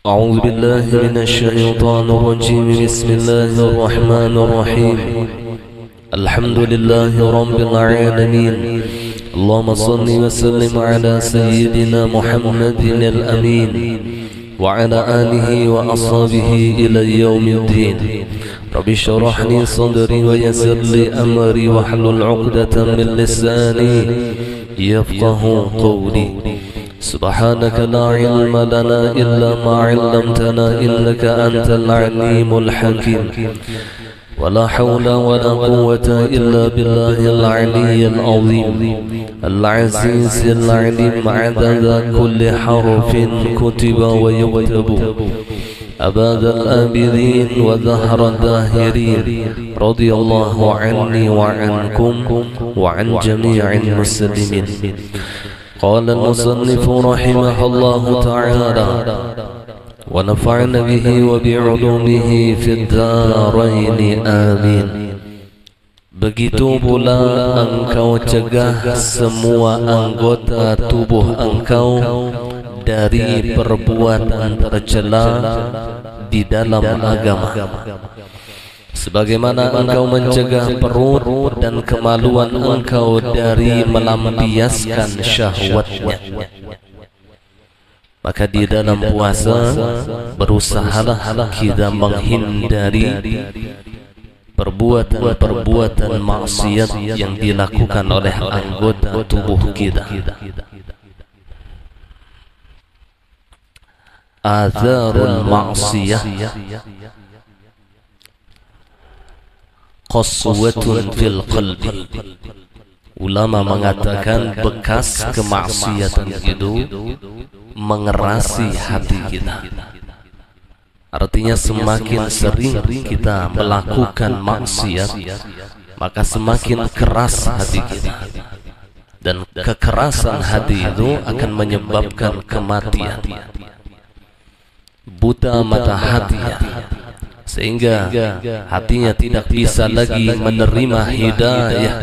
أعوذ بالله من الشيطان الرجيم. بسم الله الرحمن الرحيم. الحمد لله رب العالمين. اللهم صل وسلم على سيدنا محمد الأمين وعلى آله وأصحابه إلى يوم الدين. رب اشرح لي صدري ويسر لي أمري واحلل عقدة من لساني يفقه قولي. سبحانك لا علم لنا إلا ما علمتنا إنك أنت العليم الحكيم. ولا حول ولا قوة إلا بالله العلي العظيم العزيز العليم عدد كل حرف كتب ويكتب أباد الآبدين وظهر الداهرين. رضي الله عني وعنكم وعن جميع المسلمين. قال المصنف رحمه الله تعالى ونفعنا به وبعلومه في الدارين آمين. Begitu pula engkau cegah semua anggota tubuh engkau dari perbuatan tercela di dalam agama, sebagaimana engkau mencegah perut dan kemaluan engkau dari melampiaskan syahwatnya. Maka di dalam puasa berusahalah kita menghindari perbuatan-perbuatan maksiat yang dilakukan oleh anggota tubuh kita. Atharul ma'siyah qaswatun fil qalbi. Ulama mengatakan bekas kemaksiatan itu mengerasi hati kita. Artinya semakin sering kita melakukan maksiat, maka semakin keras hati kita. Dan kekerasan hati itu akan menyebabkan kematian. Buta mata hatinya, sehingga hatinya tidak bisa lagi menerima hidayah.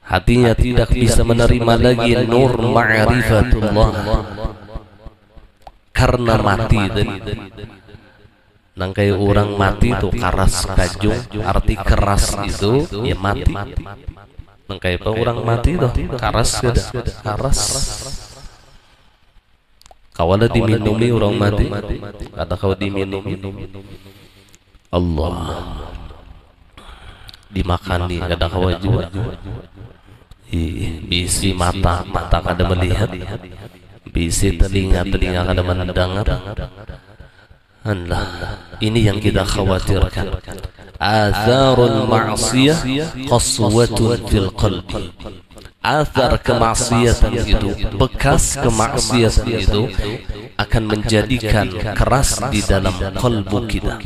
Hatinya tidak bisa menerima lagi nur ma'rifatullah karena mati. Nangkai orang mati itu karas kajung, arti keras itu ya mati. Nangkai apa orang mati itu karas kada karas. Kawala diminumi orang mati, kata kau diminumi Allah dimakani, kada kau juga. Bisi mata kada melihat, bisi telinga kada mendengar. Allah, ini yang kita khawatirkan. Atharul ma'siyah qaswatun fil qalbi. Athar kemaksiatan itu, bekas kemaksiatan itu akan menjadikan keras di dalam kalbu kita,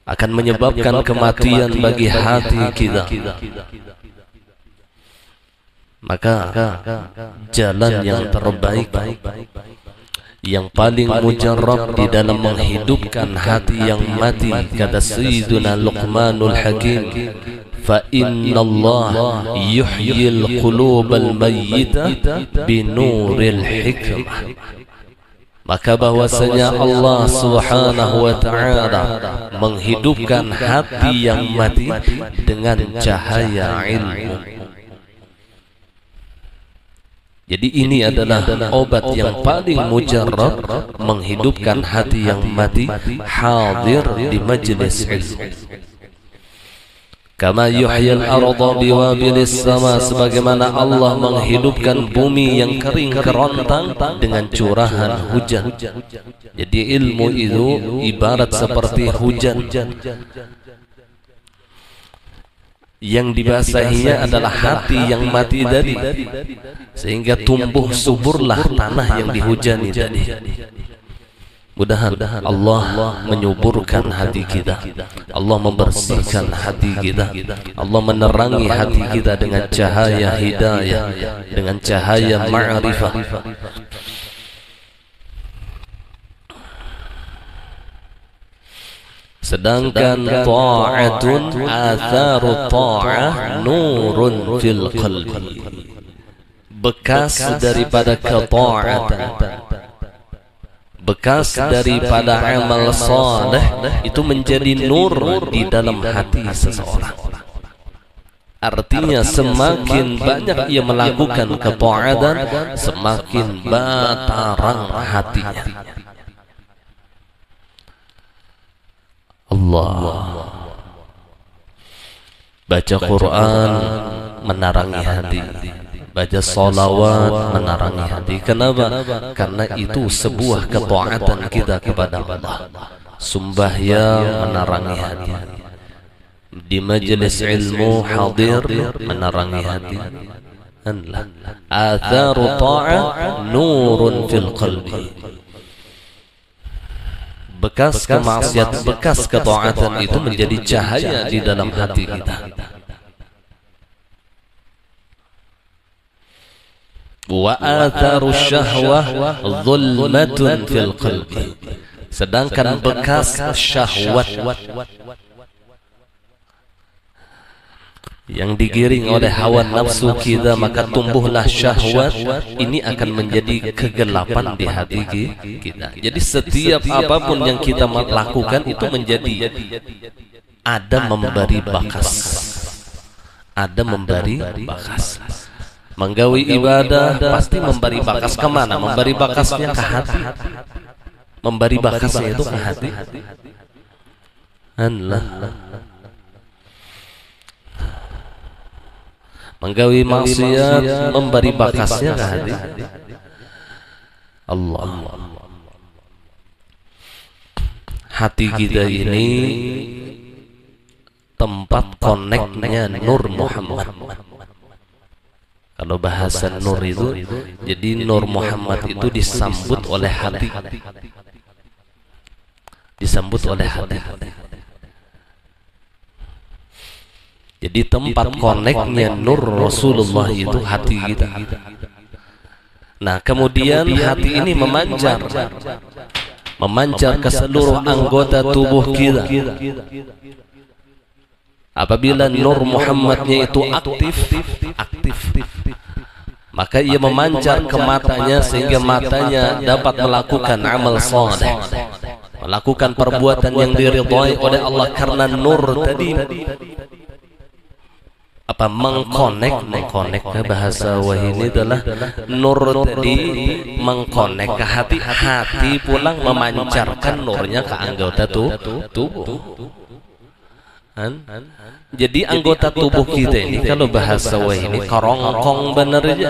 akan menyebabkan kematian bagi hati kita. Maka jalan yang terbaik, yang paling mujarrab di dalam menghidupkan hati yang mati, kata Sayyiduna Luqmanul Hakim, fa inna Allah yuhyil qulubal mayyita binuril hikmah. Maka bahwasanya Allah Subhanahu wa ta'ala menghidupkan hati yang mati dengan cahaya ilmu. Jadi ini adalah obat yang paling mujarrab menghidupkan hati yang mati, hadir di majlis ilmu. Kama yuhyil arda biwabilis sama, sebagaimana Allah menghidupkan bumi yang kering kerontang dengan curahan hujan. Jadi ilmu itu ibarat seperti hujan. Yang dibasahinya adalah hati yang mati tadi, sehingga tumbuh suburlah tanah yang dihujani tadi. Mudah-mudahan Allah menyuburkan hati kita, Allah membersihkan hati kita, Allah menerangi hati kita dengan cahaya hidayah, dengan cahaya ma'rifah. Sedangkan ta'atun atharu ta'ah nurun fil qalbi. bekas daripada ketaatan, bekas daripada amal saleh itu menjadi nur di dalam hati seseorang. Artinya semakin banyak ia melakukan ketaatan, semakin batarang hatinya. Allah. Baca Quran menarangi hati, baca salawat menarangi hati. Kenapa? Karena itu sebuah ketaatan kita kepada Allah. Sembahyang menarangi hati, di majelis ilmu hadir menarangi hati. Atharu ta'ah nurun fil qalbi. Bekas kemaksiatan, bekas ketaatan itu menjadi cahaya di dalam hati kita. Wa atharu syahwah dhulmatun fil qalbi. Sedangkan bekas syahwat yang digiring oleh hawa nafsu kita, maka tumbuhlah syahwat, ini akan menjadi kegelapan di hati kita. Jadi setiap apapun yang kita lakukan itu menjadi ada memberi bakas, ada memberi bakas. Menggawi ibadah pasti memberi bakas kemana? Memberi bakasnya ke hati. Memberi bakasnya itu ke hati. Menggawi maksiat memberi bakasnya ke hati. Allah. Hati kita ini tempat koneknya Nur Muhammad. Kalau bahasa nur itu, jadi Nur Muhammad itu disambut oleh hati. Disambut oleh hati. Jadi tempat koneknya Nur Rasulullah itu hati kita. Nah, kemudian hati ini memancar ke seluruh anggota tubuh kita. Apabila Nur Muhammadnya itu aktif, maka ia memancar ke matanya sehingga matanya dapat melakukan amal saleh, melakukan perbuatan yang diridhai oleh Allah karena nur tadi. Apa mengkonek bahasa wahini adalah nur tadi mengkonek ke hati, hati pulang memancarkan nurnya ke anggota tubuh. Jadi anggota tubuh kita ini kalau bahasa wahini korongkong bener aja,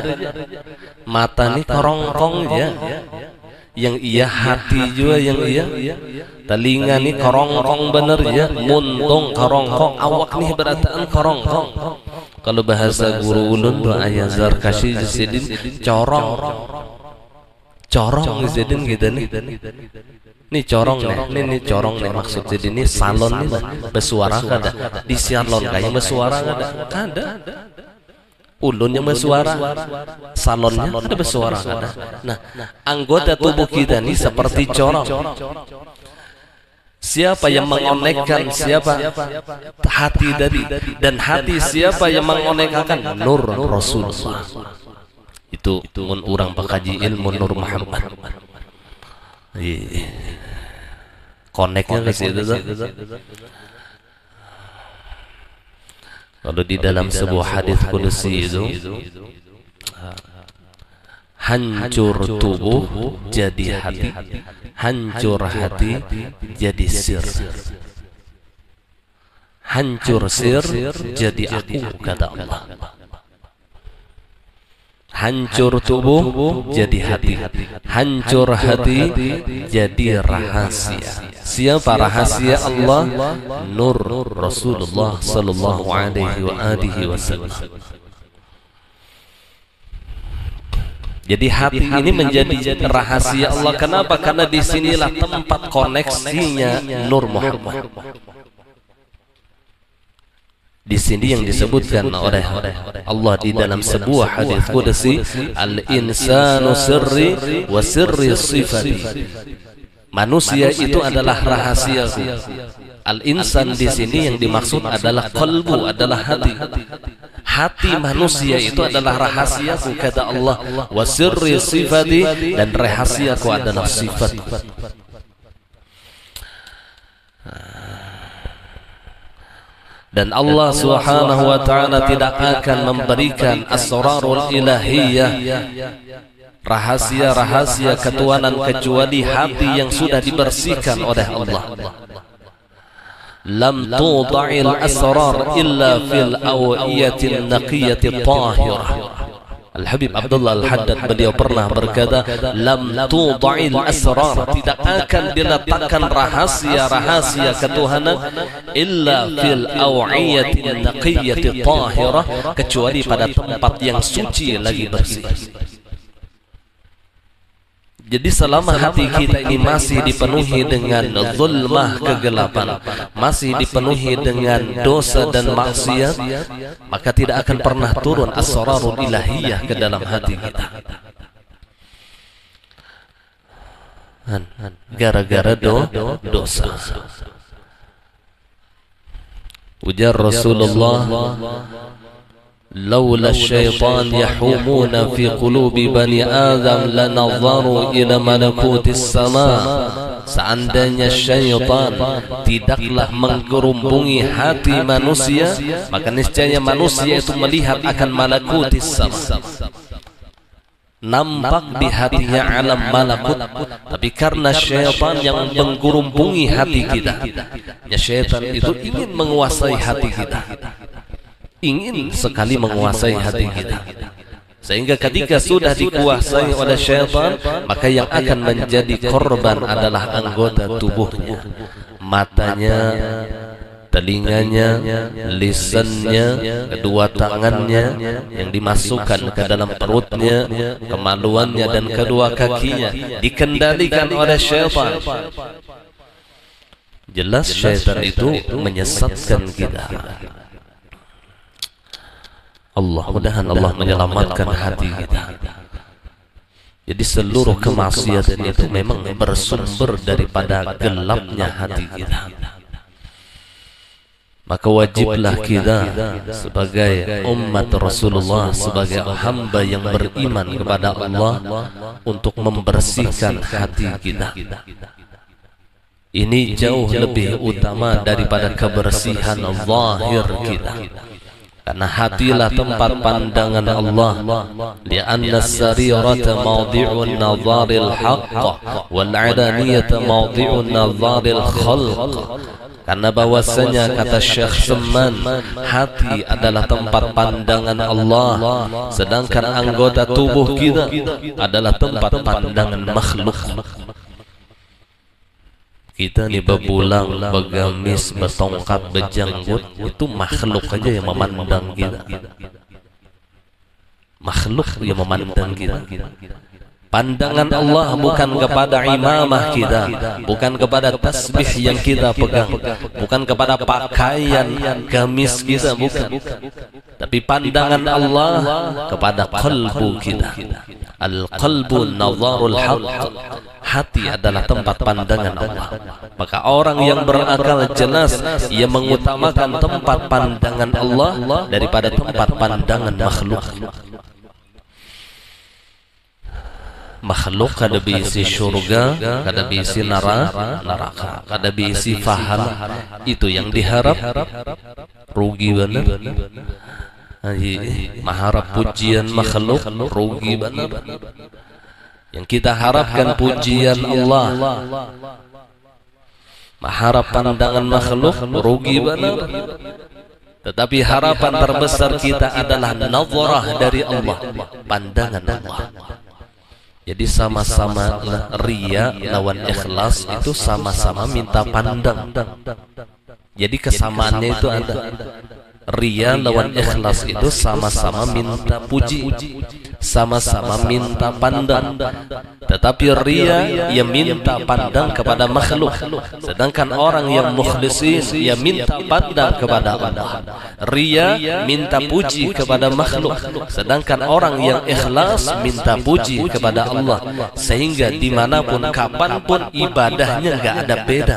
mata ini korongkong aja, yang iya hati juga yang iya, telinga ini korongkong bener ya, muntung korongkong, awak nih berataan korongkong. Kalau bahasa guru ulun doa ayat Zarkashi Zaidin corong Zaidin gitu nih. Nih corong nih corong nih maksud jadi ini salon nih bersuara kada di salon kayak bersuara kada ulun yang bersuara, salonnya ada bersuara kada. Nah, anggota tubuh kita ini seperti corong. Siapa yang mengonekkan? Siapa? Hati tadi. Dan hati siapa yang mengonekkan? Nur Rasulullah. Itu mun urang pakaji ilmu Nur Muhammad. Koneknya ke situ. Kalau di dalam sebuah hadis qudsi itu, hancur tubuh jadi hati, hancur hati jadi sir, hancur sir jadi aku, kata Allah. Hancur tubuh jadi hati, hancur hati jadi rahasia. Siapa rahasia Allah? Nur Rasulullah sallallahu alaihi wasallam. Jadi hati ini menjadi rahasia Allah. Kenapa? Karena disinilah tempat koneksinya Nur Muhammad. Di sini yang disebutkan oleh Allah di dalam sebuah hadis qudsi, al-insanu sirri wa sirri sifati. Manusia itu adalah rahasiaku. Al-insan di sini yang dimaksud adalah qalbu, adalah hati. Hati manusia itu adalah rahasiaku, kata Allah. Wa sirri sifati, dan rahasiaku adalah sifatku. Dan Allah Subhanahu wa ta'ala tidak akan memberikan asrarul ilahiyah, rahasia-rahasia ketuhanan, kecuali hati yang sudah dibersihkan oleh Allah. Lam tuda'il asrar illa fil awiyatin naqiyatit tahirah. Al-Habib Abdullah Al-Haddad beliau pernah berkata, lam tuda'il asrar, tidak akan diletakkan rahasia-rahasia ketuhanan illa fil awiyatin naqiyatit tahirah, kecuali pada tempat yang suci lagi bersih. Jadi selama hati kita ini masih dipenuhi dengan zulmah, kegelapan, masih dipenuhi dengan dosa dan maksiat, maka tidak akan pernah turun asrarul ilahiyah ke dalam hati kita. Gara-gara dosa. Ujar Rasulullah, laula syaitan yahumuna fi qulubi bani Adam lanadharu ila malakutis sama. Seandainya syaitan tidaklah menggerumpungi hati manusia, maka niscaya manusia itu melihat akan malakutis sama, nampak di hatinya alam malakut. Tapi karena syaitan yang menggerumpungi hati kita, ya syaitan itu ingin menguasai hati kita, ingin sekali menguasai hati kita, sehingga ketika sudah dikuasai oleh syaitan, maka yang akan menjadi korban adalah anggota tubuhnya, matanya, telinganya, lisannya, kedua tangannya yang dimasukkan ke dalam perutnya, kemaluannya, dan kedua kakinya dikendalikan oleh syaitan. Jelas syaitan itu menyesatkan kita. Mudah-mudahan Allah menyelamatkan hati kita. Jadi seluruh kemaksiatan itu memang bersumber daripada gelapnya hati kita. Maka wajiblah kita sebagai umat Rasulullah, sebagai hamba yang beriman kepada Allah, untuk membersihkan hati kita. Ini jauh lebih utama daripada kebersihan zahir kita. Karena hatilah tempat pandangan Allah. Lianna as-sarirata mawdi'un nadharil haqq wal 'adaniyata mawdi'un nadharil khalq. Karena bahwasanya, kata Syekh Seman, hati adalah tempat pandangan Allah, sedangkan anggota tubuh kita adalah tempat pandangan makhluk. Kita nih bebulang, begamis, bertongkat, berjanggut, itu makhluk aja yang memandang kita. Makhluk yang memandang kita. Pandangan Allah bukan kepada imamah kita, bukan kepada tasbih yang kita pegang, bukan kepada pakaian gamis kita, bukan. Tapi pandangan Allah kepada qalbu kita. Al-qalbu nadharul haqq. Hati adalah tempat pandangan Allah. Maka orang yang berakal jelas ia mengutamakan tempat pandangan Allah daripada tempat pandangan makhluk. Makhluk kada bisi surga, kada bisi neraka, kada bisi faham. Itu yang diharap rugi benar. Mengharap pujian makhluk rugi benar. Yang kita harapkan pujian Allah, mengharap pandangan makhluk rugi benar. Tetapi harapan terbesar kita adalah nazarah dari Allah, pandangan Allah. Jadi sama-sama riya lawan ikhlas itu sama-sama minta pandang. Jadi kesamaannya itu ada. Riya lawan ikhlas itu sama-sama minta puji, sama-sama minta pandang. Tetapi riya ia minta pandang kepada makhluk, sedangkan orang yang mukhlisin ia minta pandang kepada Allah. Riya minta puji kepada makhluk, sedangkan orang yang ikhlas minta puji kepada Allah. Sehingga dimanapun kapanpun ibadahnya nggak ada beda,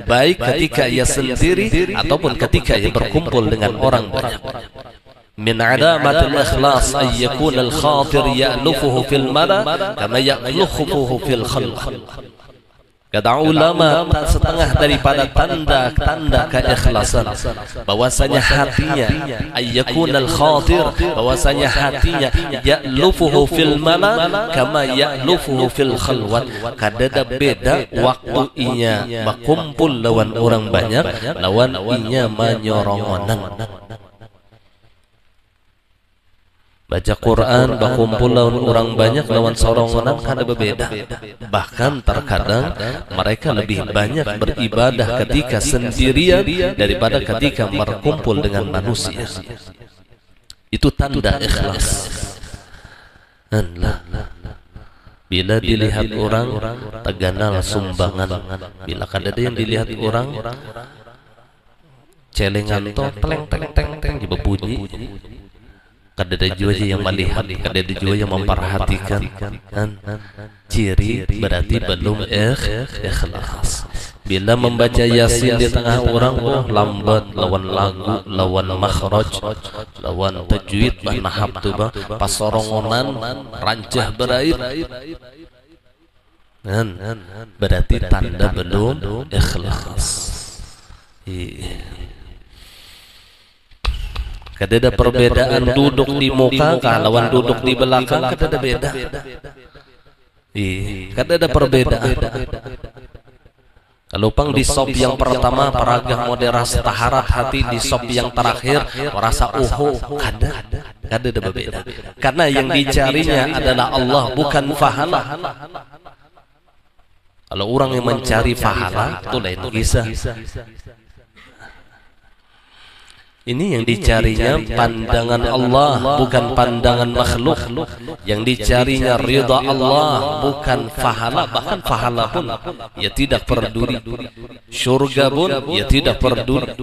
baik ketika ia sendiri ataupun ketika ia berkumpul dengan orang banyak. min alamatil ikhlas ay yakuna al khatir ya'lufuhu fil mala kama ya'lufuhu fil khalq. Kata ulama, setengah daripada tanda-tanda keikhlasan bahwasanya hatinya ayyakunal khatir, bahwasanya hatinya ya'lufuhu fil mala kama ya'lufuhu fil khalwat. Kadada beda waktu inya berkumpul lawan orang banyak, lawan inya manyorongonan. Baca Quran, berkumpul lawan orang banyak, lawan sorongonan kada berbeda. Bahkan terkadang mereka lebih banyak beribadah ketika sendirian daripada ketika berkumpul dengan manusia. Itu tanda ikhlas. Bila dilihat orang, teganal sumbangan. Bila kada ada yang dilihat orang, celengan to teleng teleng teleng teleng berbunyi. Kadada juga yang melihat, kadada juga yang memperhatikan. Ciri berarti belum ikhlas. Bila membaca Yasin di tengah orang, lambat, lawan lagu, lawan makhraj, lawan tajwid, nahab tu ba, pasorongonan, rancah berair. Berarti tanda belum ikhlas. Kadada perbedaan duduk di muka lawan duduk di belakang, kadada beda. Kadada perbedaan. Kalau pang di sop yang pertama paragah moderasi taharat hati, di sop yang terakhir merasa kadada berbeda. Karena yang dicarinya adalah Allah, bukan pahala. Kalau orang yang mencari pahala itu lain kisah. Ini yang dicarinya pandangan Allah, bukan pandangan makhluk. Yang dicarinya ridha Allah, bukan pahala. Bahkan pahala pun ya tidak peduli, surga pun ya tidak peduli.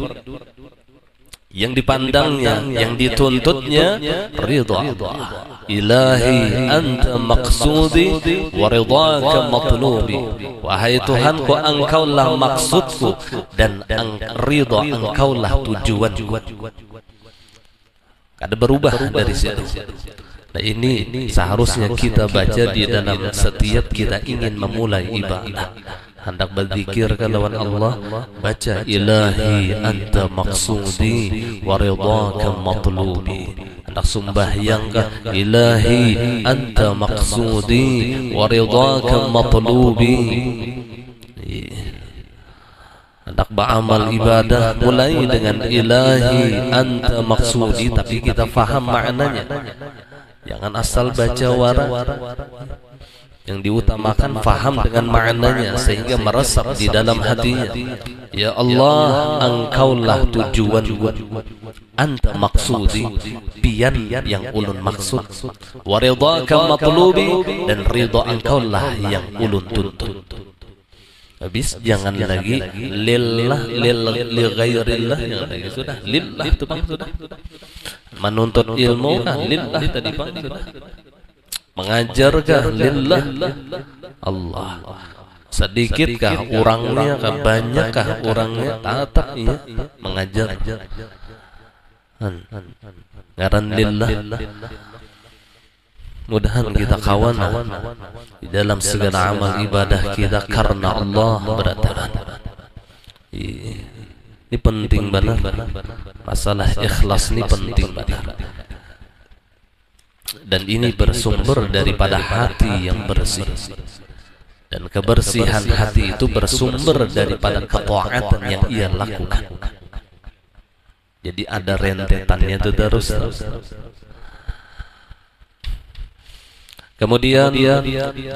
Yang dipandangnya, yang dituntutnya ridha Allah. Ilahi anta maqsudi wa ridhaka matlubi. Wahai Tuhanku, engkaulah maksudku dan ridha engkaulah tujuanku. Kada berubah dari situ. Nah, ini seharusnya kita baca di dalam setiap kita ingin memulai ibadah. Hendak berzikir ke lawan Allah, baca ilahi anta maqsudi wa ridhaka matlubi. Hendak sembahyang ke ilahi anta maqsudi wa ridhaka matlubi. Hendak beramal ibadah mulai dengan ilahi anta maqsudi, tapi kita faham maknanya. Jangan asal baca wara. Yang diutamakan faham dengan maknanya sehingga meresap di dalam hatinya. Ya Allah, engkaulah tujuanku, anta maksudi, pian yang ulun maksud, wa ridhaka matlubi, dan ridha engkaulah yang ulun tuntut. Habis jangan lagi lillah li ghairillah, jangan lagi, sudah lillah itu bang, sudah menuntut ilmu kan lillah tadi bang, sudah mengajarkah lillah Allah. Sedikitkah orangnya, kah banyakkah orangnya, tetap ia mengajar. Ngaran lillah. Mudahan kita kawan di dalam segala amal ibadah kita karena Allah berataran. Ini penting benar. Masalah ikhlas ini penting benar. Dan ini bersumber daripada hati yang bersih. Dan kebersihan hati itu bersumber daripada ketaatan yang ia lakukan. Jadi ada rentetannya itu terus. Kemudian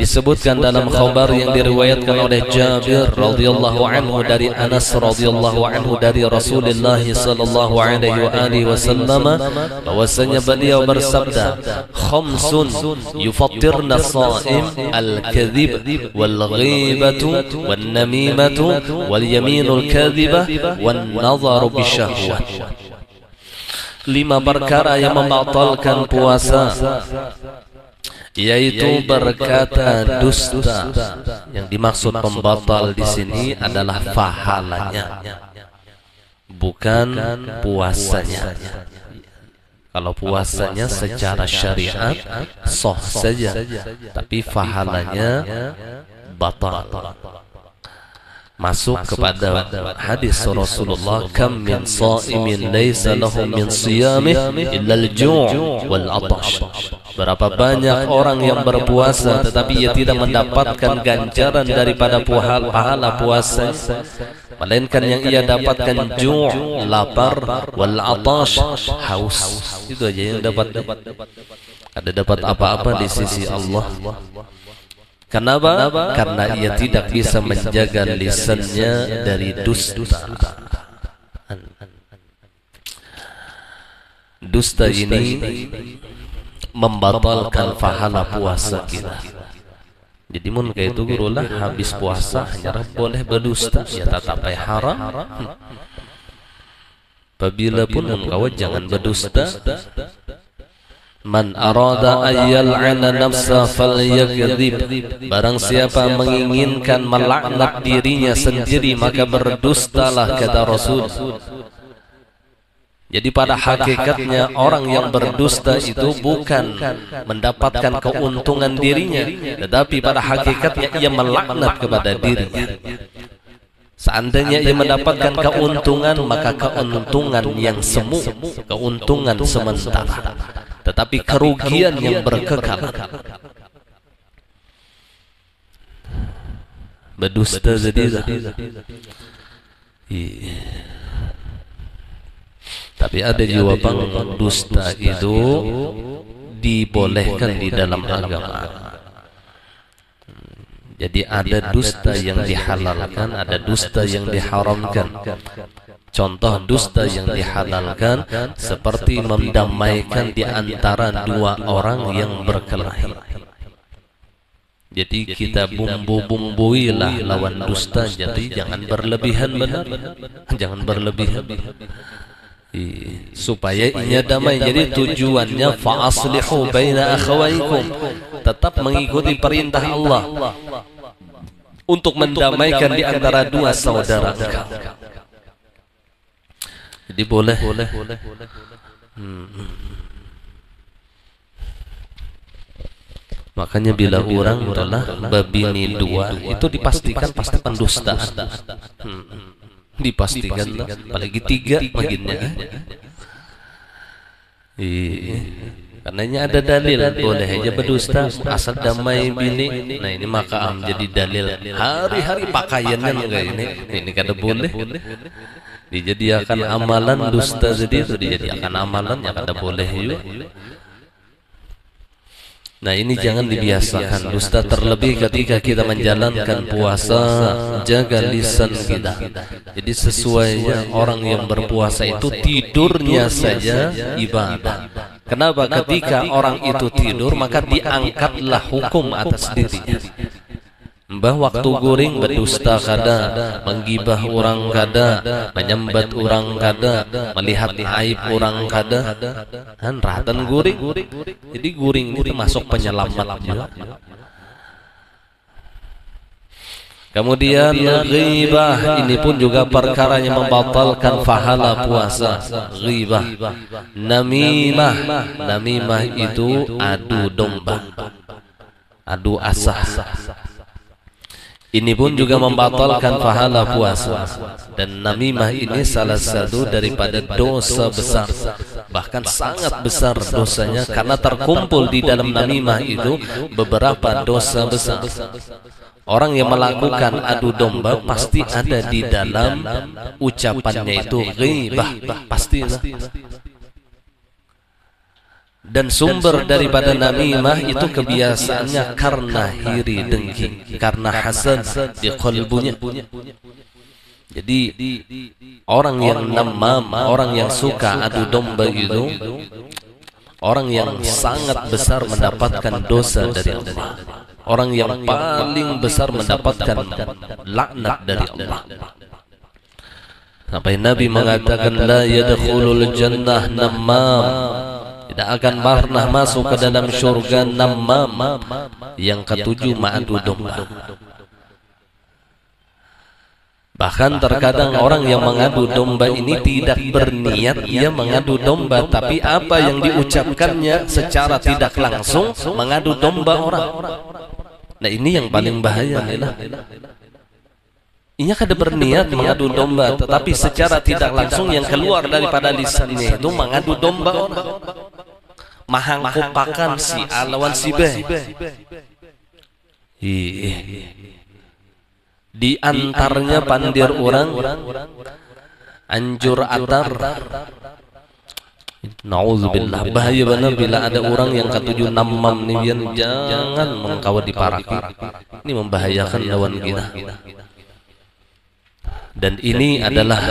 disebutkan dalam khabar yang diriwayatkan oleh Jabir radhiyallahu anhu dari Anas radhiyallahu anhu dari Rasulullah sallallahu alaihi wasallam bahwasanya beliau bersabda, khamsun yufattirna as-sha'im al-kadhib wal-ghibatu wan-namimatu wal-yaminul kadhibah wan-nadharu bisyahwat. 5 perkara yang membatalkan puasa, yaitu berkata dusta. Yang dimaksud pembatal di sini adalah pahalanya, bukan puasanya. Kalau puasanya secara syariat sah saja, tapi pahalanya batal. Masuk kepada hadis Rasulullah, kam min sha'imin laisa lahu min siyamih illa al-ju' wal 'atash. Berapa banyak orang yang berpuasa tetapi ia tidak mendapatkan ganjaran daripada pahala puasa, melainkan yang ia dapatkan ju', lapar, wal 'atash, haus. Itu aja yang dapat. Ada dapat apa-apa di sisi Allah. Kenapa? Karena ia tidak bisa menjaga lisannya dari dusta. Dusta ini membatalkan pahala puasa kita. Jadi mun kayak itu gurulah habis puasa hanya boleh berdusta, ya tatapai haram. Apabila pun engkau jangan berdusta. Man arada ayyal'ana nafsa falyakdzib. Barang siapa menginginkan melaknat dirinya sendiri maka berdustalah, kata Rasul. Jadi pada hakikatnya orang yang berdusta itu bukan mendapatkan keuntungan dirinya, tetapi pada hakikatnya ia melaknat kepada dirinya. Seandainya ia mendapatkan keuntungan, maka keuntungan yang semu, keuntungan sementara, tetapi kerugian yang berkekal. Berdusta jadi. Tapi ada jawaban dusta itu dibolehkan di dalam agama. Jadi ada dusta yang dihalalkan, ada dusta yang diharamkan. Contoh dusta yang dihalalkan seperti mendamaikan di antara dua orang yang berkelahi. Jadi kita bumbu-bumbuilah lawan dusta, jadi jangan berlebihan, benar. Jangan berlebihan. Supaya ia damai. Jadi tujuannya fa'aslihu baina akhawaikum, tetap mengikuti perintah Allah untuk mendamaikan di antara dua saudara. Jadi boleh. Makanya bila orang telah babini dua itu dipastikan pasti pendustaan. Dipastikan lah, apalagi tiga baginnya. Karenanya ada dalil boleh aja berdusta asal damai bini. Nah ini maka jadi dalil. Hari-hari pakaiannya enggak ini kada boleh. Dijadikan amalan dusta, jadi itu dijadikan amalan yang kada boleh juga. Nah ini jangan dibiasakan dusta, terlebih ketika kita menjalankan puasa. Jaga lisan kita. Jadi sesuainya orang yang berpuasa itu tidurnya saja ibadah. Kenapa? Ketika orang itu tidur maka diangkatlah hukum atas dirinya. Mbah waktu guring berdusta kada, menggibah orang kada, menyambat orang kada, melihat aib orang kada, kan ratan guring. Jadi guring itu termasuk penyelamat juga. Kemudian ghibah ini pun juga perkara yang membatalkan pahala puasa. Ghibah, namimah, namimah itu adu domba, adu asah. Ini pun juga membatalkan pahala puasa. Dan namimah ini salah satu daripada dosa besar, bahkan sangat besar dosanya, karena terkumpul di dalam namimah itu beberapa dosa besar. Orang yang melakukan adu domba pasti ada di dalam ucapannya itu ghibah, pastilah. Dan sumber daripada namimah itu kebiasaannya karena iri dengki, karena hasad di qalbunya. Jadi orang yang namam, orang yang suka adu domba itu orang yang sangat besar mendapatkan dosa dari Allah, orang yang paling besar mendapatkan laknat dari Allah. Sampai Nabi mengatakan la yadkhulul jannah namam, tidak akan pernah masuk ke dalam surga namam. Yang ketujuh ma'adu domba. Bahkan terkadang orang yang mengadu domba ini tidak berniat ia mengadu domba, tapi apa yang diucapkannya secara tidak langsung mengadu domba orang. Nah ini yang paling bahaya. Ia kada berniat mengadu domba, tetapi secara tidak langsung yang keluar daripada lisannya itu mengadu domba orang. Mahangkupakan si A lawan si B. Di antaranya pandir orang anjur atar. Nauzubillah, bahaya benar bila ada orang yang ketujuh namam nih, jangan mengkawat diparaki. Ini membahayakan lawan kita. Dan ini adalah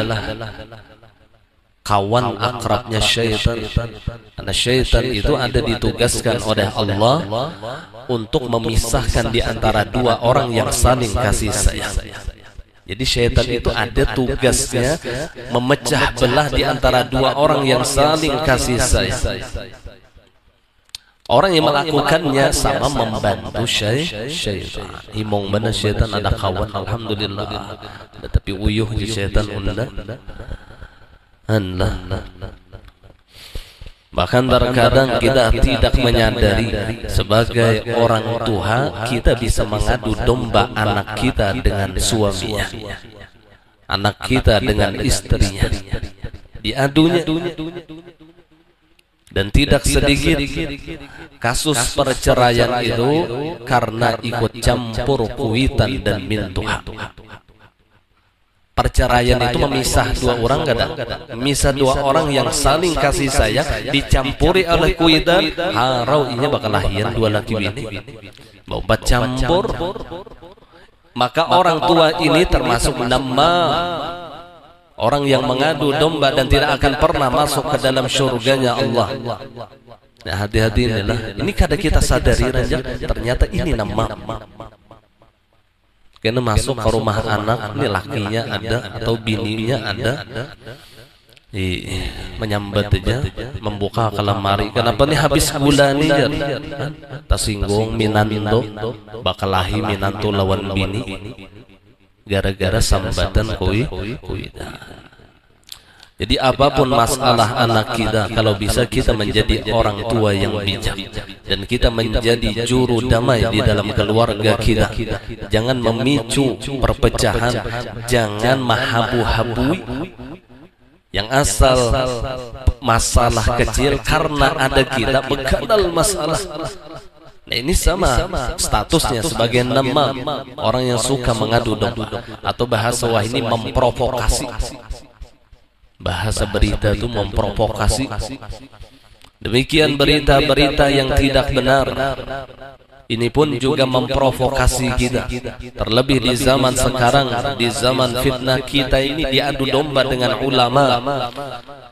kawan akrabnya syaitan. Karena syaitan itu ada ditugaskan oleh Allah untuk memisahkan di antara dua orang yang saling kasih sayang. Jadi syaitan itu ada tugasnya memecah belah di antara dua orang yang saling kasih sayang. Orang yang melakukannya sama membantu syaitan. Himong benar syaitan ada kawan, alhamdulillah. Tapi uyuh di syaitan unda. Bahkan terkadang kita tidak menyadari sebagai orang tua kita bisa mengadu domba anak kita dengan suaminya, anak kita dengan istrinya, diadunya. Dan tidak sedikit kasus perceraian itu karena ikut campur kuitan dan mintuha. Perceraian itu memisah dua orang, kadang memisah dua orang yang saling kasih sayang, dicampuri oleh kuitan, harau ini bakal lahir dua laki bini. Mau campur, maka orang tua ini termasuk nama orang yang mengadu domba dan tidak akan pernah masuk ke dalam surganya Allah. Nah, hati-hati inilah. Ini kadang kita sadari saja, ternyata ini nama. Karena masuk ke rumah anak, ini lakinya ada atau bininya ada, menyambat aja, membuka ke lemari. Kenapa nih habis gula nih? Tersinggung minanto, bakal lahi minanto lawan bini. Gara-gara sambatan kuida. Jadi apapun masalah anak kita, kalau bisa kita menjadi orang tua yang bijak dan kita menjadi juru damai di dalam keluarga kita. Jangan memicu perpecahan, jangan mahabu-habui yang asal masalah kecil karena ada kita bekadal masalah. Nah, ini sama statusnya sebagai nama orang yang suka mengadu domba, atau bahasa wah ini memprovokasi. Bahasa berita itu memprovokasi. Demikian berita-berita yang tidak benar. Ini pun juga memprovokasi kita. Terlebih di zaman sekarang, di zaman fitnah kita ini diadu domba dengan ulama.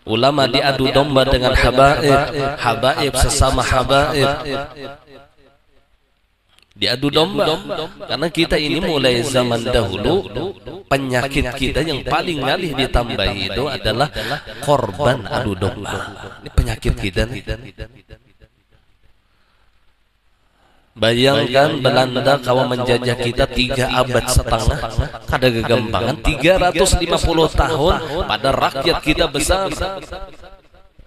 Ulama diadu domba dengan habaib, habaib sesama habaib. Diadu domba. Karena kita ini mulai zaman dahulu, penyakit kita yang paling ngalih ditambahi itu adalah korban adu domba. Ini penyakit kita nih. Bayangkan Belanda kalau menjajah kita 3 abad setengah, kada kegampangan 350 tahun pada rakyat kita besar.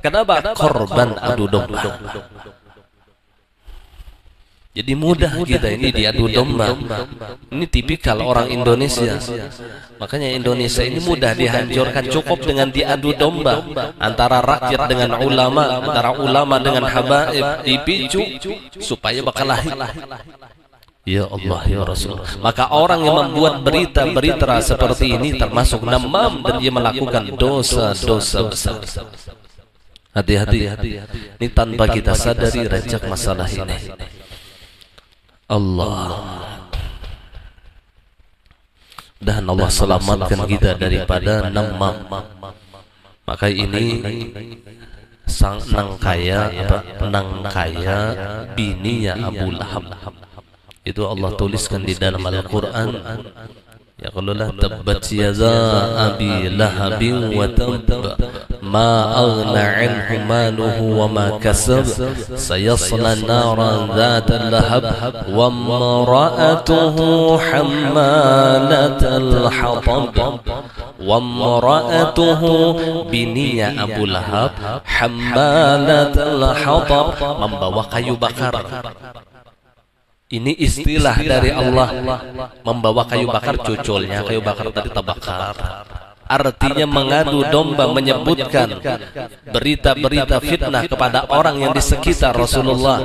Kenapa? Korban adu domba. Jadi mudah kita ini diadu domba. Ini tipikal orang Indonesia. Makanya Indonesia ini mudah dihancurkan, cukup dengan diadu domba antara rakyat dengan ulama, antara ulama dengan habaib, dipicu supaya bakal lahir. Ya Allah ya Rasul. Maka orang yang membuat berita-berita seperti ini termasuk namam dan dia melakukan dosa-dosa besar. Hati-hati. Ini tanpa kita sadari rejak masalah ini. Allah dan Allah selamatkan kita daripada namam. Maka ini sang nangkaya bininya Abu Lahab. Itu Allah tuliskan di dalam Al-Quran. Ya qalulah tabbat yada abi lahabin wa tab ma aghna 'anhu maluhu wa ma kasab sayasla naran dzatal lahab wa imra'atuhu hammalatal hatab wa imra'atuhu bininya Abu Lahab hammalatal hatab, membawa kayu bakar. Ini istilah dari Allah, membawa kayu bakar, cuculnya kayu bakar tadi terbakar. Artinya mengadu domba, menyebutkan berita-berita fitnah kepada orang yang di sekitar Rasulullah.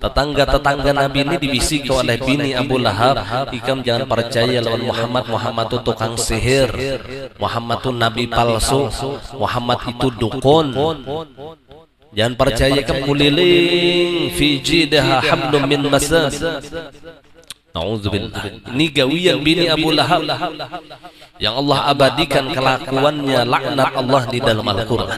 Tetangga-tetangga Nabi ini dibisiki oleh bini Abu Lahab, "Ikam jangan percaya lawan Muhammad, Muhammad itu tukang sihir, Muhammad itu nabi palsu, Muhammad itu dukun. Jangan percaya, kamu kuliling fi jidha hablum min masad." Nauzubillah. Ini gawian bini Abu Lahab yang Allah abadikan kelakuannya, laknat Allah di dalam Al-Quran.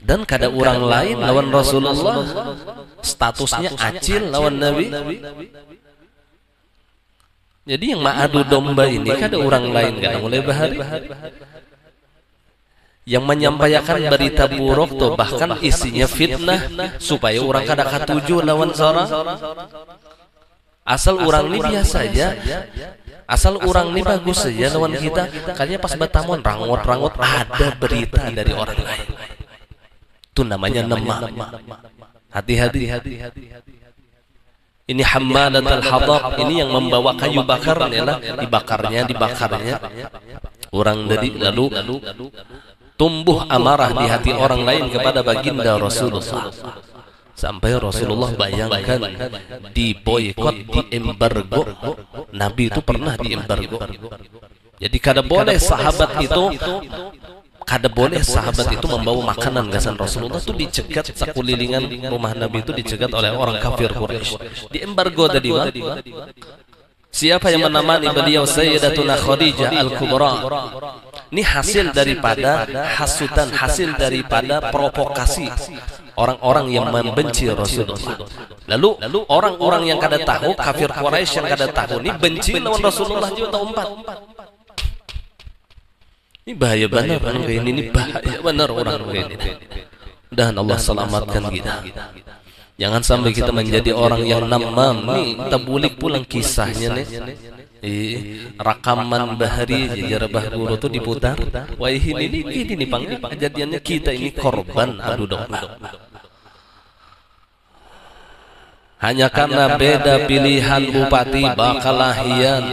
Dan kada orang lain lawan Rasulullah, statusnya acil lawan Nabi. Jadi yang ma'adu domba ini kada orang lain, kada mulai bahari. Yang menyampaikan berita buruk tuh bahkan isinya fitnah supaya orang kada katuju lawan seorang. Asal orang ini biasa aja, asal orang ini bagus saja lawan kita, kayaknya pas bertamuan rangut-rangut ada berita dari orang lain. Itu namanya nemah. Hati-hati. Ini hammalatul hatab, ini yang membawa kayu bakar, inilah dibakarnya. Orang tadi lalu tumbuh amarah di hati orang lain kepada baginda Rasulullah, sampai Rasulullah bayangkan diboykot, diembargo. Nabi itu pernah diembargo. Jadi kada boleh sahabat itu membawa makanan gasan Rasulullah. Itu dicegat, sekulilingan rumah Nabi itu dicegat oleh orang kafir Quraisy. Diembargo tadi. Siapa yang menemani beliau? Sayyidatuna Khadijah Al-Kubra. Ini hasil daripada hasutan, hasil daripada provokasi orang-orang yang membenci Rasulullah. Lalu orang-orang yang kada tahu, kafir Quraisy yang kada tahu, ini benci lawan Rasulullah juga umpat. Ini bahaya benar orang kayak ini bahaya benar orang kayak ini. Dan Allah selamatkan kita. Jangan sampai kita menjadi orang yang namam. Nih kita bulik pulang kisahnya nih. Rakaman bahari jarabah guru tuh diputar. Wah ini panggil kejadiannya kita ini korban adu domba. Hanya karena beda pilihan bupati bakalahian,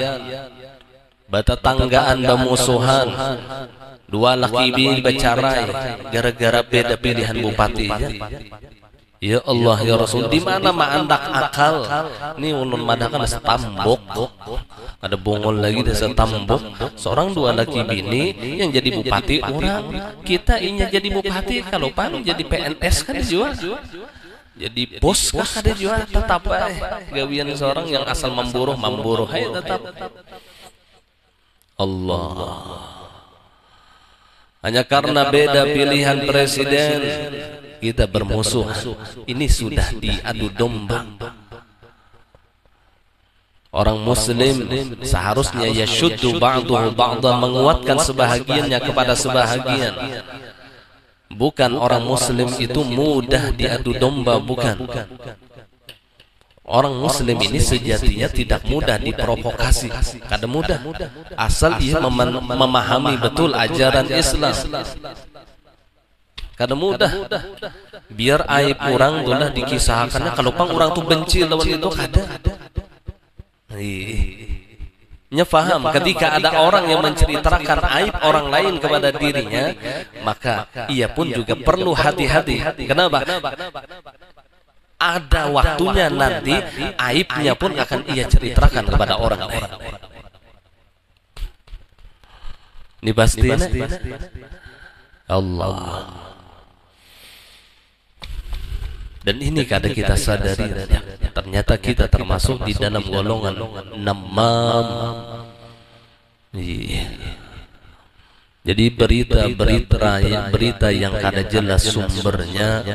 batetanggaan bamusuhan, dua laki bini bercerai gara-gara beda pilihan bupati. Ya Allah ya Rasul, di mana andak akal? Ini ulun madakan setambok, ada bongol lagi desa tambok. Seorang dua laki bini yang jadi bupati orang, kita ini jadi bupati kalau pan jadi PNS kan dijual. Jadi bos kah ada juga tetap gawian seorang yang asal memburuh hai tetap. Allah. Hanya karena beda pilihan presiden kita bermusuh. Ini sudah diadu domba. Orang muslim seharusnya yashuddu ba'duhu ba'dan, menguatkan sebahagiannya kepada sebahagian. Bukan orang muslim itu mudah diadu domba, bukan. Orang muslim ini sejatinya tidak mudah diprovokasi, kada mudah. Asal ia memahami betul ajaran Islam. Kada mudah. Biar aib orang tulah dikisahkannya, kalau pang orang tuh benci lawan itu kada. Nya faham, ketika ada orang yang menceritakan aib orang lain kepada dirinya, maka ia pun juga perlu hati-hati. Kenapa? Ada waktunya nanti aibnya pun akan ia ceritakan kepada orang lain. Ini pasti Allah. Dan ini kadang kita sadari, ternyata kita termasuk di dalam golongan namam. Jadi berita yang kada jelas sumbernya,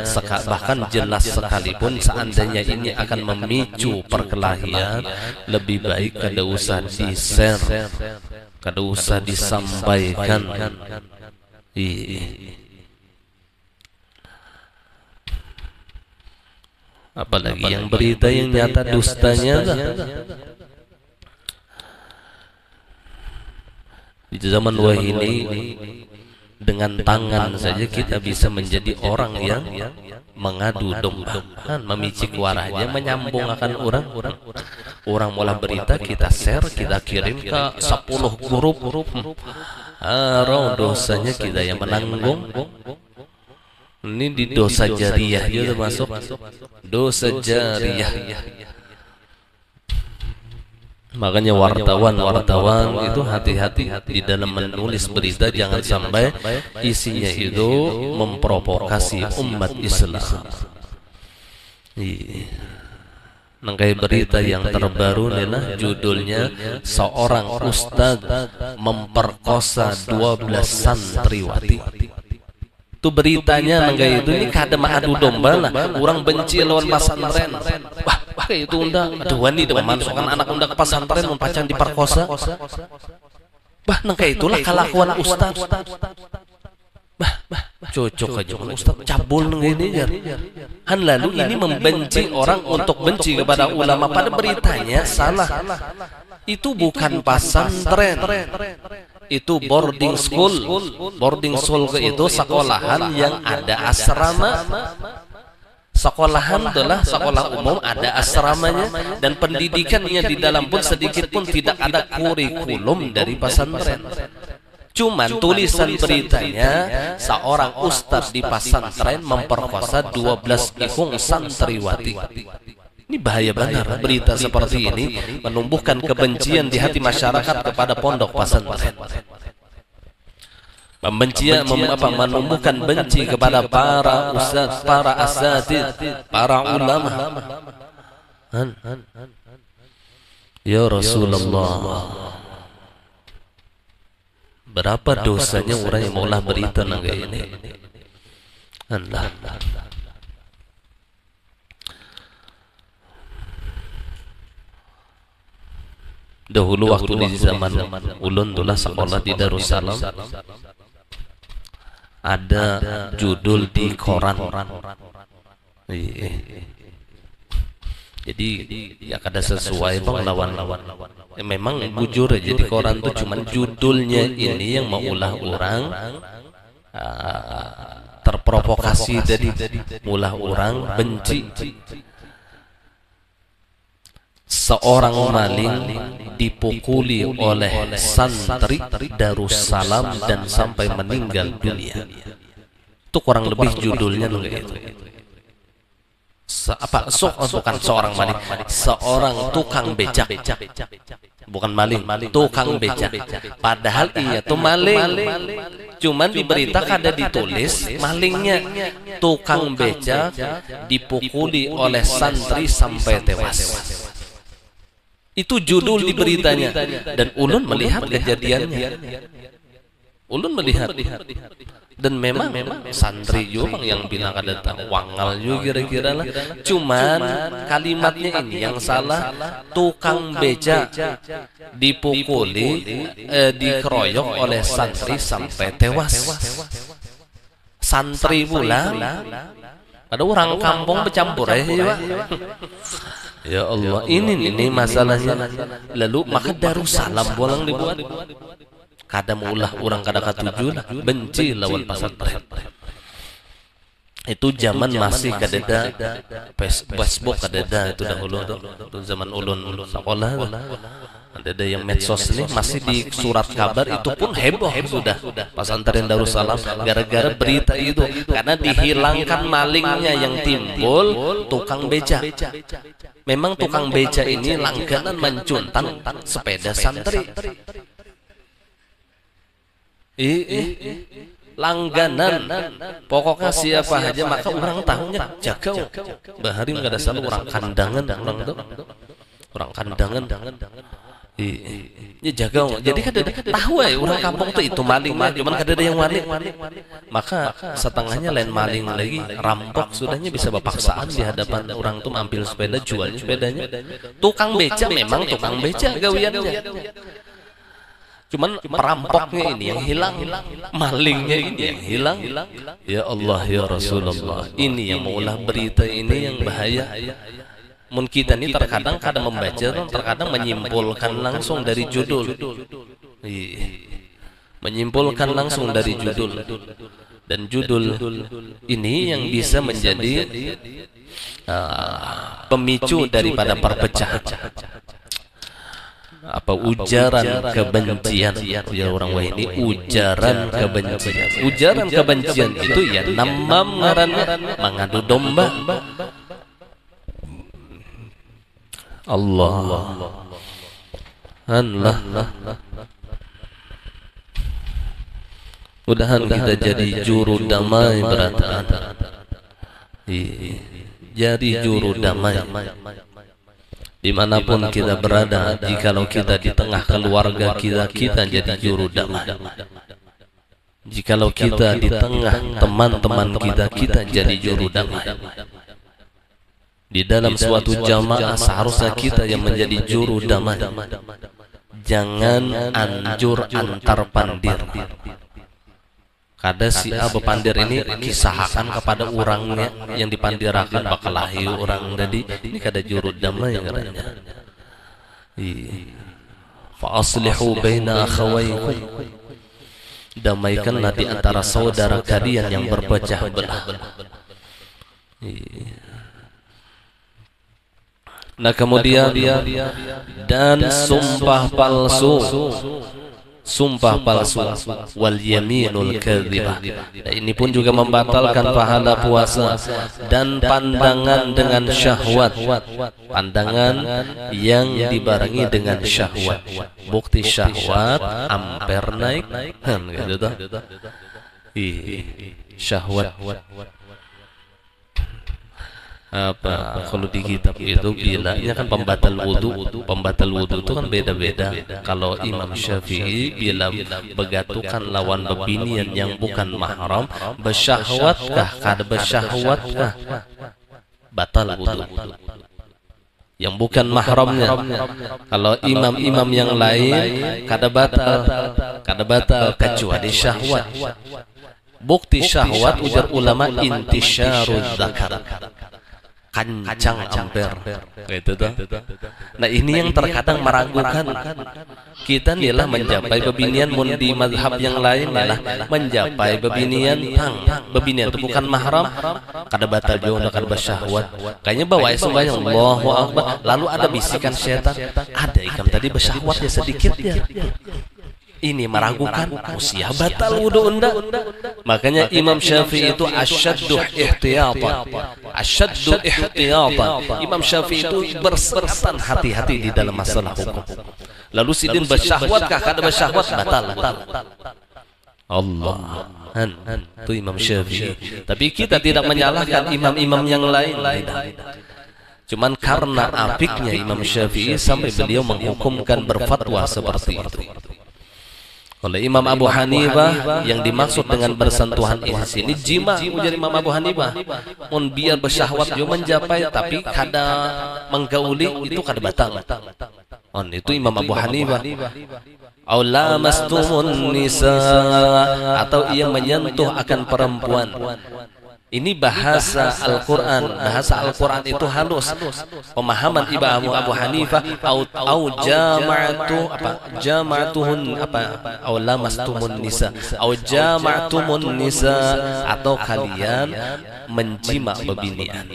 bahkan jelas sekalipun seandainya ini akan memicu perkelahian, lebih baik kada usah di-share, kada usah disampaikan. Apalagi yang berita yang nyata dustanya. Di zaman wahini dengan tangan saja kita bisa menjadi orang yang mengadu domba, memicik warahnya, menyambung akan orang mulai berita kita share, kita kirim ke 10 grup. Dosanya kita yang menanggung. Ini di dosa jariyah juga masuk, dosa jariyah. Makanya wartawan itu hati-hati di dalam menulis berita, jangan sampai isinya itu memprovokasi umat Islam. Nangkai berita yang terbaru adalah judulnya seorang ustaz memperkosa 12 santriwati. Itu beritanya nangkai itu, ini kada adu domba lah, orang benci lawan pesantren. Wah kayak itu undang, aduh wani dah memasukkan anak undang ke pesantren mempacan diperkosa. Bah nangkai itulah kelakuan ustaz. Bah cocok aja ustaz cabul nangkai ini jar. Han lalu ini membenci orang untuk benci kepada ulama, pada beritanya salah. Itu bukan pesantren, itu boarding school. Boarding school itu sekolahan yang ada asrama. Sekolahan adalah sekolah umum, ada asramanya, dan pendidikannya di dalam pun sedikit pun tidak ada kurikulum dari pesantren. Cuman tulisan beritanya seorang ustaz di pesantren memperkosa 12 ihung santriwati. Ini bahaya benar. Berita seperti ini menumbuhkan kebencian di hati masyarakat kepada pondok pesantren. Menumbuhkan benci kepada para ustaz, para asatid, para ulama. Ya Rasulullah, berapa dosanya orang yang mengolah berita nangga ini? Allah. Dahulu waktu di zaman ulun tulah sekolah di Darussalam, ada judul di koran. Jadi ya kada sesuai bang lawan. Memang bujur aja di koran tuh cuman judulnya ini yang mau ulah orang terprovokasi, dari ulah orang benci. Seorang maling dipukuli oleh santri Darussalam dan sampai meninggal dunia. Itu kurang lebih judulnya itu. Bukan seorang maling, seorang tukang becak. Bukan maling, tukang becak. Padahal iya tuh maling. Cuman di berita kada ditulis malingnya. Tukang becak dipukuli oleh santri sampai tewas. Itu judul di beritanya, dan ulun melihat kejadiannya. Ulun melihat, dan memang santri juga yang bilang ada wangal juga kira-kira lah. Cuman kalimatnya ini yang salah. Tukang beca dipukuli, dikeroyok oleh santri sampai tewas. Santri pula, ada orang kampung bercampur ya. Ya Allah, ini masalahnya. Lalu maka Darussalam bolang dibuat. Kada maulah orang kada katuju lah, benci lawan pesantren. Itu zaman masih kadeda Facebook, kadeda itu dahulu tuh. Itu zaman ulun sekolah. Ada yang medsos ini masih di surat kabar itu pun heboh sudah pesantren Darussalam gara-gara berita itu, karena dihilangkan malingnya yang timbul tukang beca. Memang tukang beca ini langganan mencuntang sepeda santri. Langganan, pokoknya siapa aja maka orang tahunya jaga. Bahari nggak ada salah orang kandangan, orang kandangan. Ya jaga. Jadi kan tahu ya orang kampung tuh itu maling mah, cuman kada ada yang wani. Maka setengahnya lain maling lagi, rampok sudahnya bisa berpaksaan di hadapan orang tuh ambil sepeda, jualnya sepedanya. Tukang beca memang tukang beca gawiannya. Cuman perampoknya ini yang hilang, malingnya ini yang hilang. Ya Allah ya Rasulullah, ini yang maulah berita ini yang bahaya. Mun kita ini terkadang membaca, terkadang menyimpulkan langsung dari judul. Menyimpulkan langsung dari judul. Dan judul ini yang bisa menjadi pemicu daripada perpecahan. Apa ujaran kebencian ya orang wah ini ujaran kebencian. Ujaran kebencian itu ya namam ngaranna mengadu domba. Allah mudahan kita jadi juru damai berataan. Jadi juru damai dimanapun kita berada. Jikalau kita di tengah keluarga kita jadi juru damai. Jikalau kita di tengah teman-teman kita jadi juru damai. Di dalam suatu jamaah seharusnya kita yang menjadi juru damai. Jangan anjur antar pandir. Kada si Abu pandir ini kisahkan kepada orangnya yang dipandirakan bakal lahir orang tadi. Ini kada juru damai katanya. Fa aslihu baina akhawaykum. Damaikanlah di antara saudara kalian yang berpecah belah. Nah kemudian dan sumpah palsu, wal yaminul kadzibah. Nah, ini pun juga membatalkan pahala puasa. Dan pandangan dengan syahwat, pandangan yang dibarengi dengan syahwat. Bukti syahwat amper naik kan gitu toh. Syahwat apa kalau di kitab itu bilangnya kan pembatal wudu itu kan beda-beda. Kalau Imam Syafi'i bilang begatukan lawan bebinian yang bukan mahram, bersyahwatkah kada bersyahwatkah batal wudu yang bukan mahramnya. Kalau imam-imam yang lain kada batal kecuali syahwat. Bukti syahwat ujar ulama intisyaruz zakar, kancang amper gitu tuh. Nah ini yang terkadang meragukan kita adalah mencapai bebinian. Mun di mazhab yang lain adalah mencapai bebinian bebinian itu bukan mahram kada batal juga kada bersyahwat. Kayaknya bawa sembahyang Allahu Akbar lalu ada bisikan setan, ada ikam tadi bersyahwatnya sedikit ya. Ini meragukan usia batal wudu unda. Makanya Imam Syafi'i itu asyaddu ihtiyatan. Imam Syafi'i itu bersersan hati-hati di dalam masalah hukum. Lalu sidin bersyahwatkah kada bersyahwat batal. Allah itu Imam Syafi'i. Tapi kita tidak menyalahkan imam-imam yang lain. Cuman karena apiknya Imam Syafi'i sampai beliau menghukumkan berfatwa seperti itu. Oleh Imam Abu Hanifah yang dimaksud dengan bersentuhan di sini jima ujar Imam Abu Hanifah. Mun biar bersyahwat dia mencapai tapi kada menggauli itu kada batal. On itu Imam Abu Hanifah. Au lamastumun nisa atau ia menyentuh akan perempuan. Ini bahasa Al-Quran. Bahasa Al-Quran itu halus. Pemahaman Imam Abu Hanifah au jama'tu apa jama'tuhun apa au lamastumun nisa au jama'tumun nisa atau kalian menjima bebinian.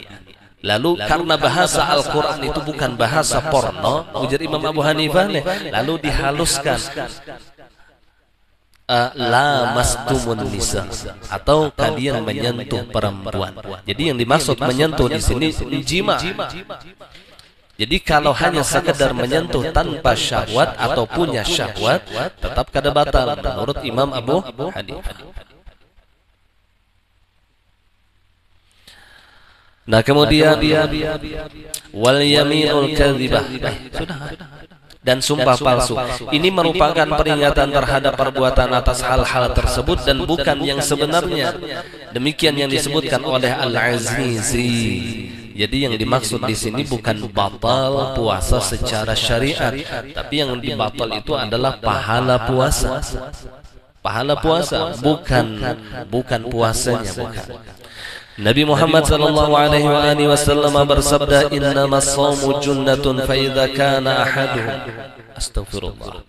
Lalu karena bahasa Al-Quran itu bukan bahasa porno, ujar Imam Abu Hanifah lalu dihaluskan lamastumun nisa atau kalian menyentuh perempuan. Jadi yang dimaksud menyentuh di sini jima. Jadi kalau hanya sekedar menyentuh tanpa syahwat atau punya syahwat tetap kada batal menurut Imam Abu Hanifah. Nah kemudian wal yaminul kadzibah. Sudah. dan sumpah palsu. Ini merupakan peringatan terhadap perbuatan atas hal-hal tersebut dan bukan yang sebenarnya. Demikian yang disebutkan oleh Al-Azizi. Jadi yang dimaksud di sini bukan batal puasa secara syariat, tapi yang dibatal itu adalah pahala puasa. Pahala puasa, bukan puasanya, bukan. Nabi Muhammad sallallahu alaihi wasallam bersabda, "Innamas shaumu junnatun fa idza kana ahaduhum." Astagfirullah.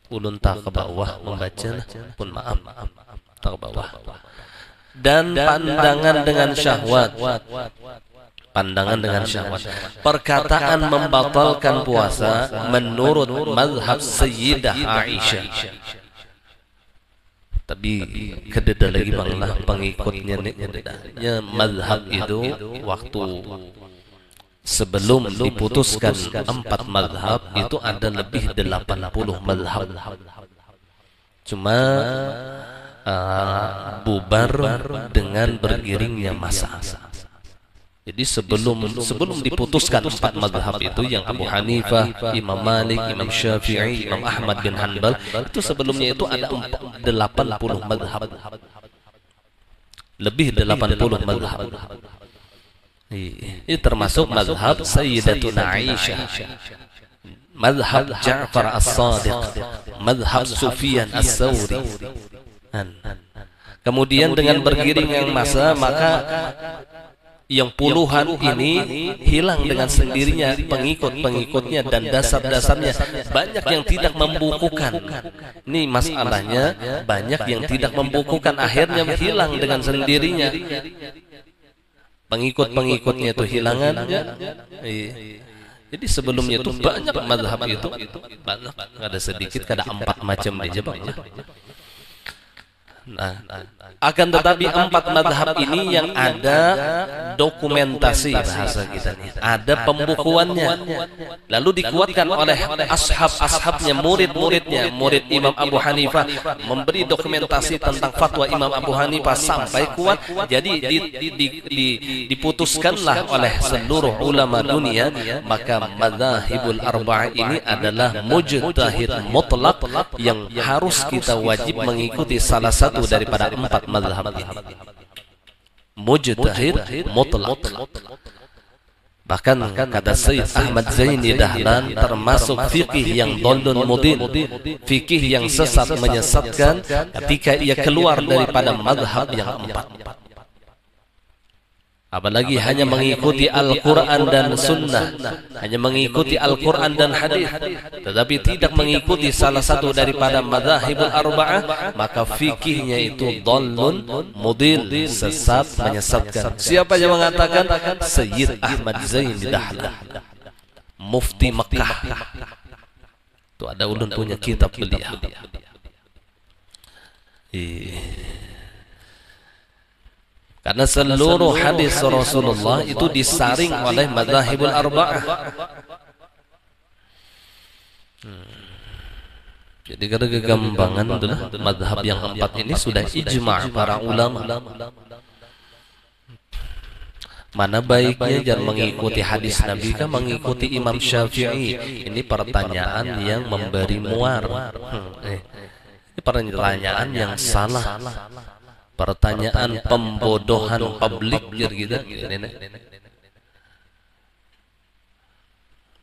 Ulun tak ke bawah membaca pun maaf. Tak ke bawah. Dan pandangan dengan syahwat. Pandangan dengan syahwat. Perkataan membatalkan puasa menurut mazhab Sayyidah Aisyah. Tapi kededa lagi banglah pengikutnya nya mazhab itu waktu sebelum diputuskan 4 mazhab itu ada lebih 80 mazhab. Cuma bubar dengan bergiringnya masa. Jadi sebelum diputuskan 4 mazhab itu yang Abu Hanifah, Imam Malik, Imam Syafi'i, Imam Ahmad bin Hanbal, itu sebelumnya itu ada 80 mazhab. Lebih 80 mazhab. Ini termasuk mazhab Sayyidatuna Aisyah, mazhab Ja'far As-Sadiq, mazhab Sufyan As-Sawri. Kemudian dengan bergiring yang masa, maka yang puluhan ini hilang dengan sendirinya pengikut-pengikutnya dan dasar-dasarnya. Banyak yang tidak membukukan. Ini masalahnya, banyak yang tidak membukukan, akhirnya hilang dengan sendirinya. Pengikut-pengikutnya itu hilangan. Jadi sebelumnya itu banyak mazhab itu, banyak, ada sedikit, ada 4 macam aja banyak. Nah, akan tetapi 4 mazhab ini yang ada dokumentasi bahasa kita nih, ada pembukuannya, lalu dikuatkan oleh ashab-ashabnya, murid-muridnya. Murid Imam Abu Hanifah memberi dokumentasi tentang fatwa Imam Abu Hanifah sampai kuat. Jadi diputuskanlah oleh seluruh ulama dunia, maka madzhabul arba'ah ini adalah mujtahid mutlak yang harus kita wajib mengikuti salah satu daripada 4 mazhab ini. Mujtahid mutlak. Bahkan kata Sayyid Ahmad Zaini Dahlan, termasuk fikih yang daldun mudin, fikih yang sesat menyesatkan ketika ia keluar daripada mazhab yang 4. Apalagi hanya mengikuti Al-Quran dan Sunnah, hanya mengikuti Al-Quran dan Hadis, tetapi tidak mengikuti salah satu daripada madzhabul arba'ah, maka fikihnya itu dhalun mudil, sesat menyesatkan. Siapa yang mengatakan? Sayyid Ahmad Zaini Dahlan, Mufti Mekah. Itu ada ulun punya kitab beliau. Karena seluruh hadis Rasulullah itu disaring oleh madzhabul arba'ah. Jadi kada kegampangan adalah mazhab yang 4 ini sudah ijma' para ulama. Mana baiknya jangan mengikuti hadis Nabi kah mengikuti Imam Syafi'i? Ini pertanyaan yang memberi muar. Ini pertanyaan yang salah. Pertanyaan pembodohan publik gitu.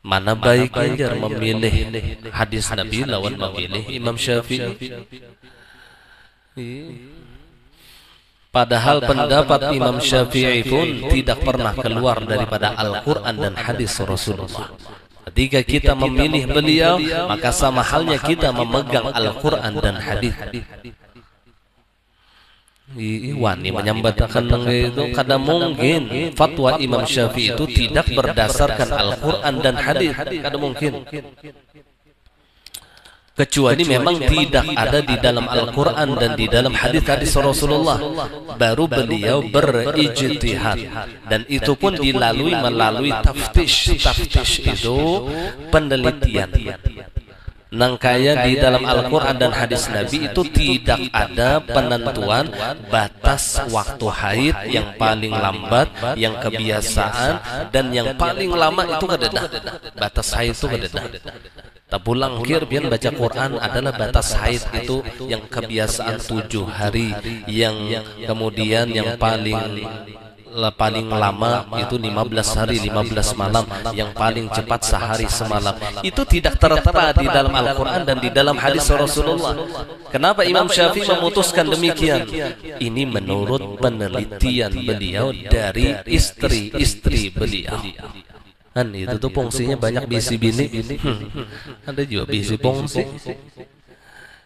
Mana baiknya memilih hadis Nabi lawan memilih Imam Syafi'i? Padahal pendapat Imam Syafi'i pun tidak pernah keluar daripada Al-Quran dan hadis Rasulullah. Ketika kita memilih beliau, maka sama halnya kita memegang Al-Quran dan hadis. Wani menyambatakan itu, kada mungkin fatwa Imam Syafi'i itu tidak berdasarkan Al-Quran dan hadis, kada mungkin. Kecuali memang tidak ada di dalam Al-Quran dan di dalam hadis-hadis Rasulullah, baru beliau berijtihad, dan itu pun melalui taftish. Taftish itu penelitian. Nangkaya di dalam Al-Quran dan hadis Nabi itu tidak ada penentuan batas waktu haid yang paling lambat, yang kebiasaan, dan yang paling lama itu kadeda. Batas haid itu kadeda. Tapulangkir pian baca Quran adalah batas haid itu yang kebiasaan 7 hari, yang kemudian yang paling lama itu 15 hari 15 malam, yang paling cepat sehari semalam. Itu tidak tertera di dalam Al-Quran dan di dalam hadis Rasulullah. Kenapa Imam Syafi'i memutuskan demikian? Ini menurut penelitian beliau dari istri-istri beliau. Kan itu tuh fungsinya banyak bisi bini. Ada juga bisi fungsi.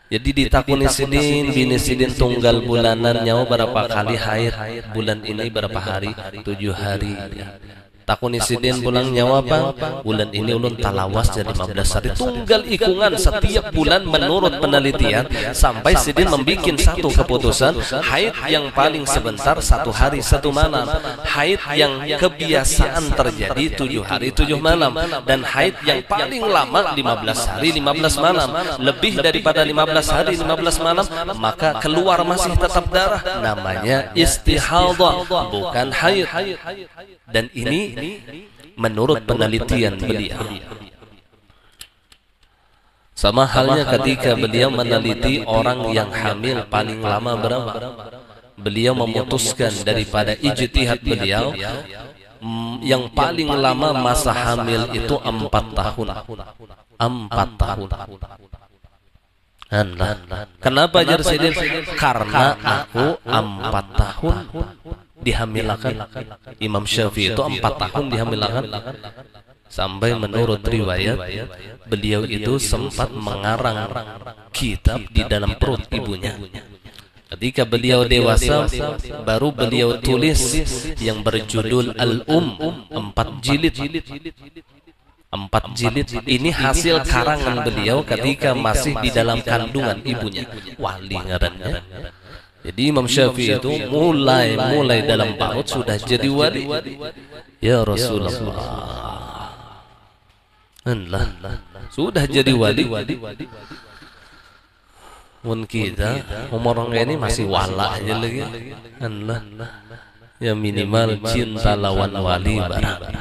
Jadi ditakuni sidin, bini sidin tunggal bulanan nyawa berapa kali haid, bulan ini berapa hari, 7 hari. Takuni sidin pulang nyawa apa? Bulan ini ulun talawas jadi 15 hari. Tunggal ikungan setiap bulan menurut penelitian sampai sidin membuat satu keputusan, haid yang paling sebentar 1 hari 1 malam, haid yang kebiasaan terjadi 7 hari 7 malam, dan haid yang paling lama 15 hari 15 malam. Lebih daripada 15 hari 15 malam maka keluar masih tetap darah, namanya istihadah, bukan haid. Dan ini menurut penelitian beliau. Sama halnya ketika beliau meneliti orang yang hamil paling lama berapa, beliau memutuskan daripada ijtihad beliau yang paling lama masa hamil itu 4 tahun. 4 tahun. Kenapa Jarsidin? Karena aku 4 tahun dihamilakan. Imam Syafi'i itu 4 tahun dihamilakan. Sampai menurut riwayat beliau itu sempat mengarang kitab di dalam perut ibunya. Ketika beliau dewasa baru beliau tulis yang berjudul Al-Um, 4 jilid. 4 jilid ini hasil karangan beliau ketika masih di dalam kandungan ibunya. Wali ngarannya. Jadi Imam Syafi'i itu mulai dalam perut sudah jadi wali. Ya Rasulullah, sudah jadi wali. Mun kita umur orang ini masih wala aja lagi. Ya minimal cinta lawan wali barang.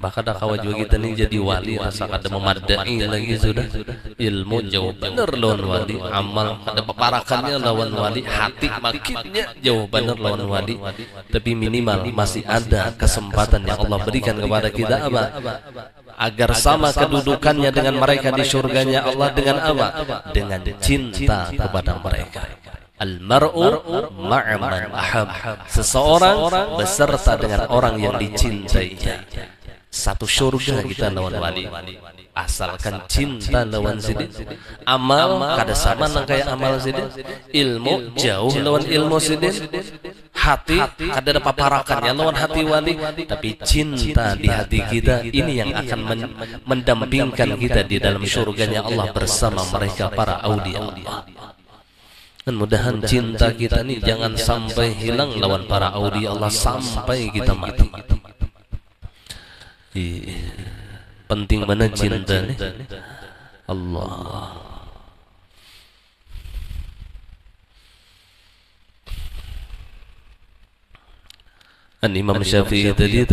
Bahkan dah kawan juga kita ni jadi wali rasa ada memadai lagi sudah. Ilmu jauh benar lawan wali, amal ada peparakannya lawan wali, hati makinnya jauh benar lawan wali. Tapi minimal masih ada kesempatan yang Allah berikan kepada kita apa? Agar sama kedudukannya dengan mereka di surganya Allah dengan apa? Dengan cinta kepada mereka. Al-mar'u ma'a man ahab. Seseorang beserta dengan orang yang dicintainya. Satu surga kita lawan wali, asalkan cinta lawan sidin. Amal kada sama nang kayak amal sidin. Ilmu jauh lawan ilmu sidin. Hati kada ada paparakannya lawan hati wali. Tapi cinta di hati kita ini yang akan mendampingkan kita di dalam surganya Allah bersama mereka para aulia Allah. Dan mudahan cinta kita ini jangan sampai hilang lawan para aulia Allah sampai kita mati. Penting mana cinta nih Allah. An Imam Syafi'i tadi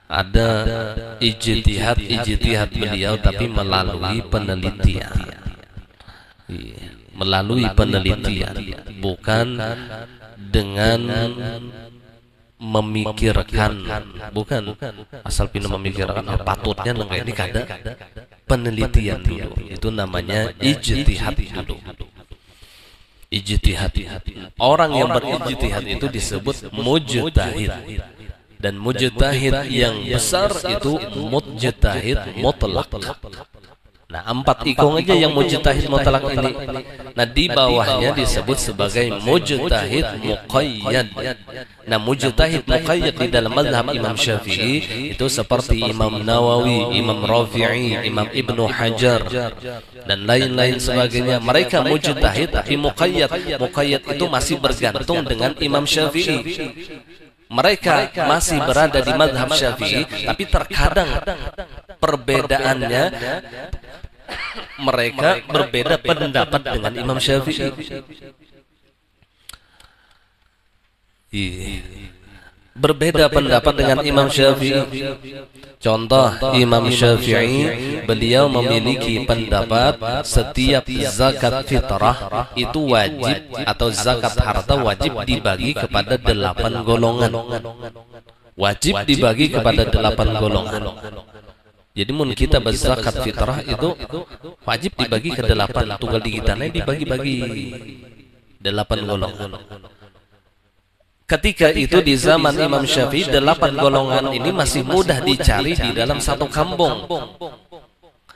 ada ijtihad beliau tapi melalui penelitian. Melalui penelitian, bukan dengan memikirkan, bukan asal pindah memikirkan patutnya nang ini kada. Penelitian dulu, itu namanya ijtihad dulu. Ijtihad. Orang yang berijtihad itu disebut mujtahid. Dan mujtahid yang besar itu mujtahid mutlak. Nah, 4 ikung aja yang mujtahid mutlak ini. Nah, di bawahnya disebut sebagai mujtahid muqayyad. Nah, mujtahid muqayyad di dalam mazhab Imam Syafi'i itu seperti Imam Nawawi, Imam Rafi'i, Imam Ibnu Hajar dan lain-lain sebagainya. Mereka mujtahid tapi muqayyad. Muqayyad itu masih bergantung dengan Imam Syafi'i. Mereka masih berada di mazhab Syafi'i, tapi terkadang perbedaannya mereka berbeda pendapat dengan Imam Syafi'i. berbeda pendapat dengan Imam Syafi'i. Contoh, Imam Syafi'i beliau memiliki pendapat setiap zakat fitrah itu wajib, atau zakat harta wajib dibagi kepada 8 golongan. Wajib dibagi kepada 8 golongan. Jadi mun kita berzakat fitrah itu wajib dibagi ke 8, tunggal digitalnya dibagi-bagi 8 golongan. Ketika itu di zaman Imam Syafi'i 8 golongan ini masih mudah dicari di dalam satu kampung.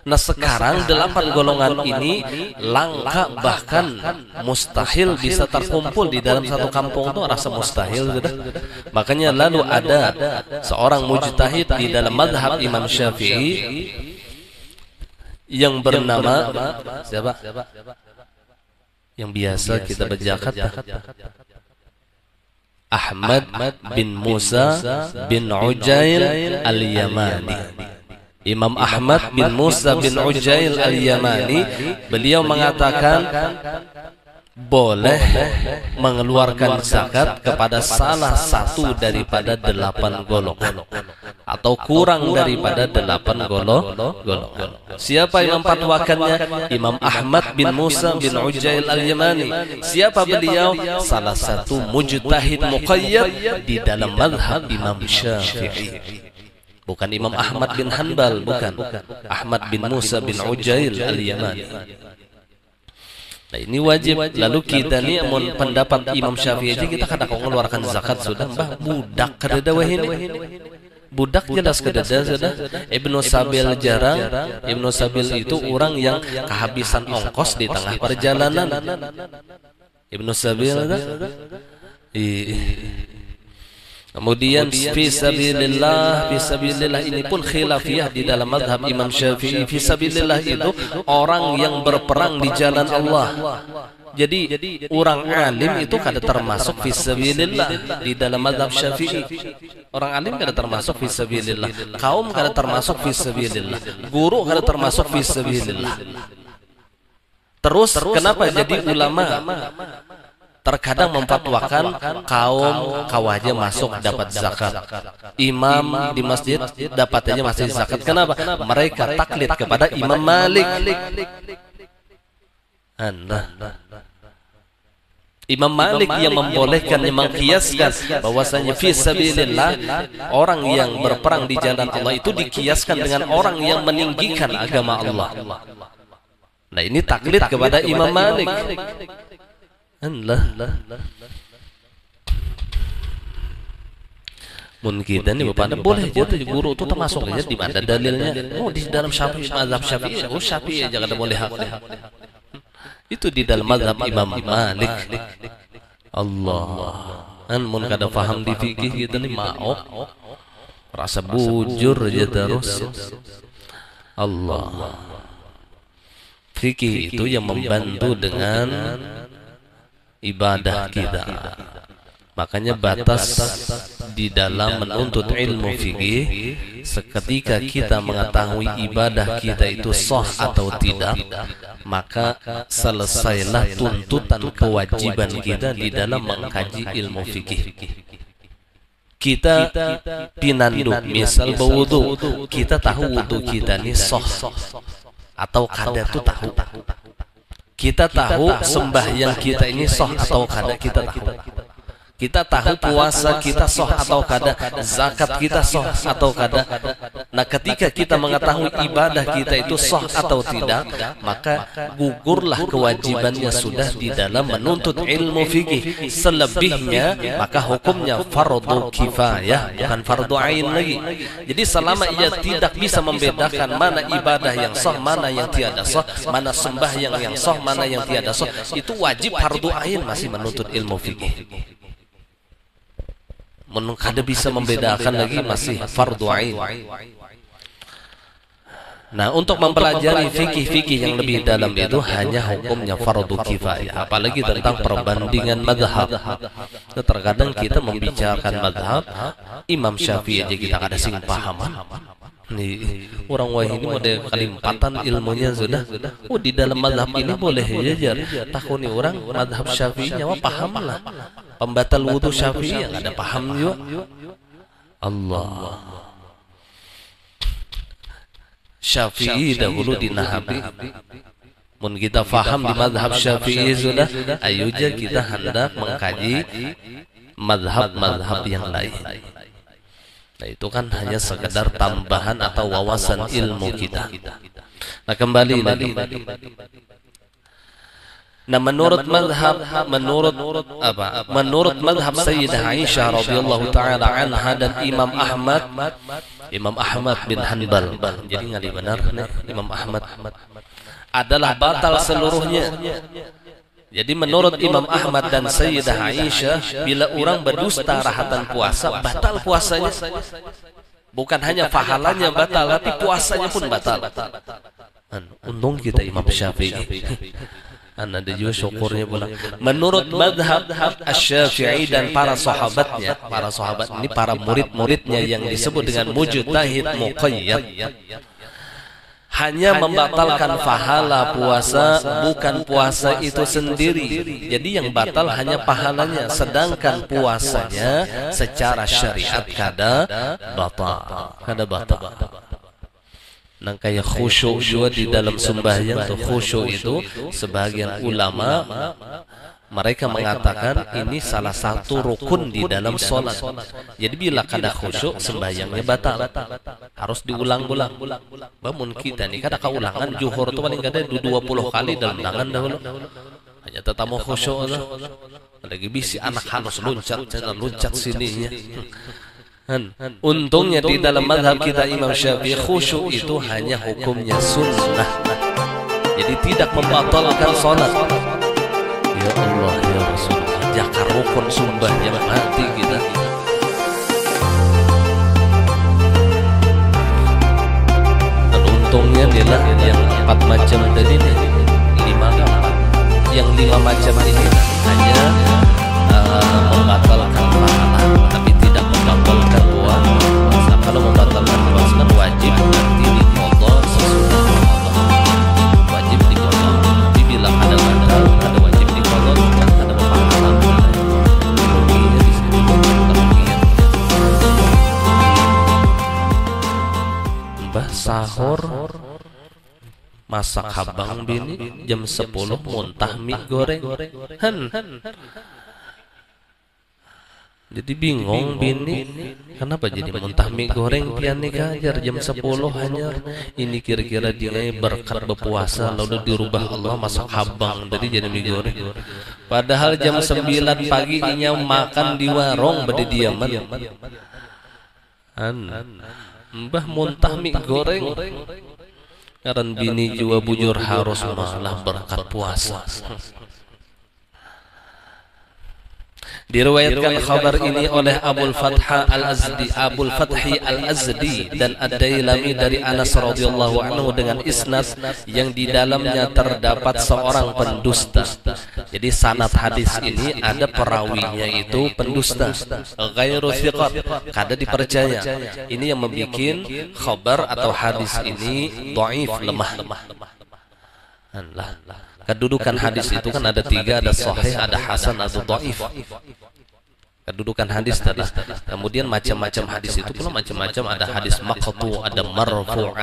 Nah sekarang 8 golongan ini langka, bahkan mustahil bisa terkumpul di dalam satu kampung, itu rasa mustahil sudah. Makanya lalu ada seorang mujtahid di dalam mazhab Imam Syafi'i yang bernama siapa? Yang biasa kita berzakat, Ahmad bin Musa bin Ujail al-Yamani. Imam Ahmad bin Musa bin Ujail al-Yamani, beliau mengatakan boleh mengeluarkan zakat kepada salah satu daripada 8 golongan, atau kurang daripada 8 golongan. Siapa yang memfatwakannya? Imam Ahmad bin Musa bin Ujail al-Yamani. Siapa beliau? Salah satu mujtahid muqayyad di dalam mazhab Imam Syafi'i. Bukan Imam Ahmad bin Hanbal, bukan. Ahmad bin Musa bin Ujail al-Yamani. Nah ini wajib. Lalu kita nih mun pendapat Imam Syafi'i aja kita kadang mengeluarkan zakat sudah, mbah budak kededa wah ini. Budak jelas kededa sudah. Ibnu Sabil jarang. Ibnu Sabil itu orang yang kehabisan ongkos di tengah perjalanan. Ibnu Sabil kemudian fisabilillah, fisabilillah ini pun khilafiyah di dalam mazhab Imam Syafi'i. Fisabilillah itu orang yang berperang di jalan Allah. Jadi orang alim itu kada termasuk fisabilillah di dalam mazhab Syafi'i. Orang alim kada termasuk fisabilillah, kaum kada termasuk fisabilillah, guru kada termasuk fisabilillah. Terus kenapa jadi ulama terkadang memfatwakan kaum kawaja masuk dapat zakat, imam di masjid dapat aja masih zakat? Kenapa? Mereka taklid kepada Imam Malik. Imam Malik yang membolehkan, yang mengkiaskan bahwasanya fisabilillah, orang yang berperang di jalan Allah itu dikiaskan dengan orang yang meninggikan agama Allah. Nah ini taklid kepada Imam Malik. Mun kita nih Bapak boleh jadi guru itu termasuk aja di mana dalilnya? Oh di dalam Syafi'i, mazhab Syafi'i. Oh Syafi'i aja kada boleh hak. Itu di dalam mazhab Imam Malik. Allah. Kan mun kada paham di fikih kita nih mau rasa bujur aja terus. Allah. Fikih itu yang membantu dengan ibadah kita. Makanya batas di dalam menuntut ilmu fikih, seketika kita mengetahui ibadah kita itu sah atau tidak, maka selesailah tuntutan kewajiban kita di dalam mengkaji ilmu fikih. Kita pinanduk, misal berwudu, kita tahu wudu kita ini sah atau kada itu tahu. Kita tahu sembahyang kita ini sah atau kada, kita tahu. Kita tahu puasa kita sah atau kada, zakat kita sah atau kada. Nah ketika kita mengetahui ibadah kita itu sah atau tidak, maka gugurlah kewajibannya sudah di dalam menuntut ilmu fikih. Selebihnya maka hukumnya fardu kifayah, bukan fardu ain lagi. Jadi selama ia tidak bisa membedakan mana ibadah yang sah, mana yang tiada sah, mana sembahyang yang sah, mana yang tiada sah, itu wajib fardu ain masih menuntut ilmu fikih. Kada bisa membedakan lagi masih fardu ain. Nah, untuk mempelajari fikih-fikih yang lebih dalam itu hanya hukumnya fardu kifayah, apalagi tentang perbandingan mazhab. Terkadang kita membicarakan mazhab Imam Syafi'i aja kita kada sing pahaman. Nih, orang Wahid ini model kalimpatan ilmunya sudah. Oh, di dalam mazhab ini boleh jajar. Takuni orang mazhab Syafi'i nyawa paham lah. Pembatal wudu Syafi'i yang ada paham juga. Allah. Syafi'i dahulu dinahabi. Mun kita faham di mazhab Syafi'i sudah, ayo aja kita hendak mengkaji mazhab-mazhab yang lain. Nah, itu kan hanya sekedar tambahan atau wawasan ilmu kita. Nah, kembali lagi. Nah, menurut mazhab Sayyidah Aisyah radhiyallahu taala anha dan Imam Ahmad bin Hanbal. Jadi ngali benar nih, Imam Ahmad adalah batal seluruhnya. Jadi menurut Imam Ahmad dan Sayyidah Aisyah, bila orang berdusta rahatan puasa, batal puasanya. Bukan hanya pahalanya batal, tapi puasanya pun batal. Untung kita Imam Syafi'i. Ada juga syukurnya pula. Menurut madhab Asy-Syafi'i dan para sahabat ini para murid-muridnya yang disebut dengan mujtahid muqayyad, hanya membatalkan pahala puasa, bukan puasa itu sendiri. Jadi yang batal hanya pahalanya, sedangkan puasanya secara syariat kada batal. Nah, kayak khusyuk juga di dalam sembahyang tuh, khusyuk itu sebagian ulama mereka mengatakan ini salah satu rukun di dalam sholat. Jadi bila kada khusyuk sembahyangnya batal, harus diulang-ulang. Bangun kita nih kada kaulangan zuhur tuh paling kada 20 kali dalam tangan dahulu. Hanya tetamu khusyuk lah. Lagi bisi anak harus loncat sininya. Untungnya di dalam mazhab kita Imam Syafi'i khusyuk itu hanya hukumnya sunnah. Jadi tidak membatalkan sholat. Ya Allah ya Rasulullah, jakar rukun sumbah yang mati kita. Dan untungnya adalah yang 4 macam tadi nih, 5 yang 5 macam ini hanya membatalkan pahala, tapi tidak membatalkan puasa. Kalau membatalkan puasa kan wajib nanti diqadha sesudah Ramadan. Wajib diqadha. Tapi bila ada batal, ada wajib diqadha, ada pahala. Ruginya di sini kerugian. Mbah sahur masak habang bini jam 10 muntah mie goreng. Jadi bingung bini, kenapa jadi muntah mie goreng pian nikah ajar jam 10 hanya. Ini kira-kira dia berkat berpuasa lalu dirubah Allah masak habang dari jadi mie goreng. Padahal jam 9 pagi inya makan di warung bade diaman. Mbah muntah mie goreng. Karena bini juga bujur harus malah berkat puasa. Diriwayatkan khabar ini oleh Abul Fathi Al-Azdi dan Ad-Dailami dari Anas radhiyallahu anhu dengan isnad yang di dalamnya terdapat seorang pendusta. Jadi sanad hadis ini ada perawinya itu pendusta, ghairu thiqat, kada dipercaya. Ini yang membuat khabar atau hadis ini dhaif, lemah. Kedudukan hadis itu kan ada 3, ada sahih, ada hasan, ada dhaif. Kedudukan hadis adalah, kemudian macam-macam hadis itu pula macam-macam, ada hadis maqtu, ada marfu,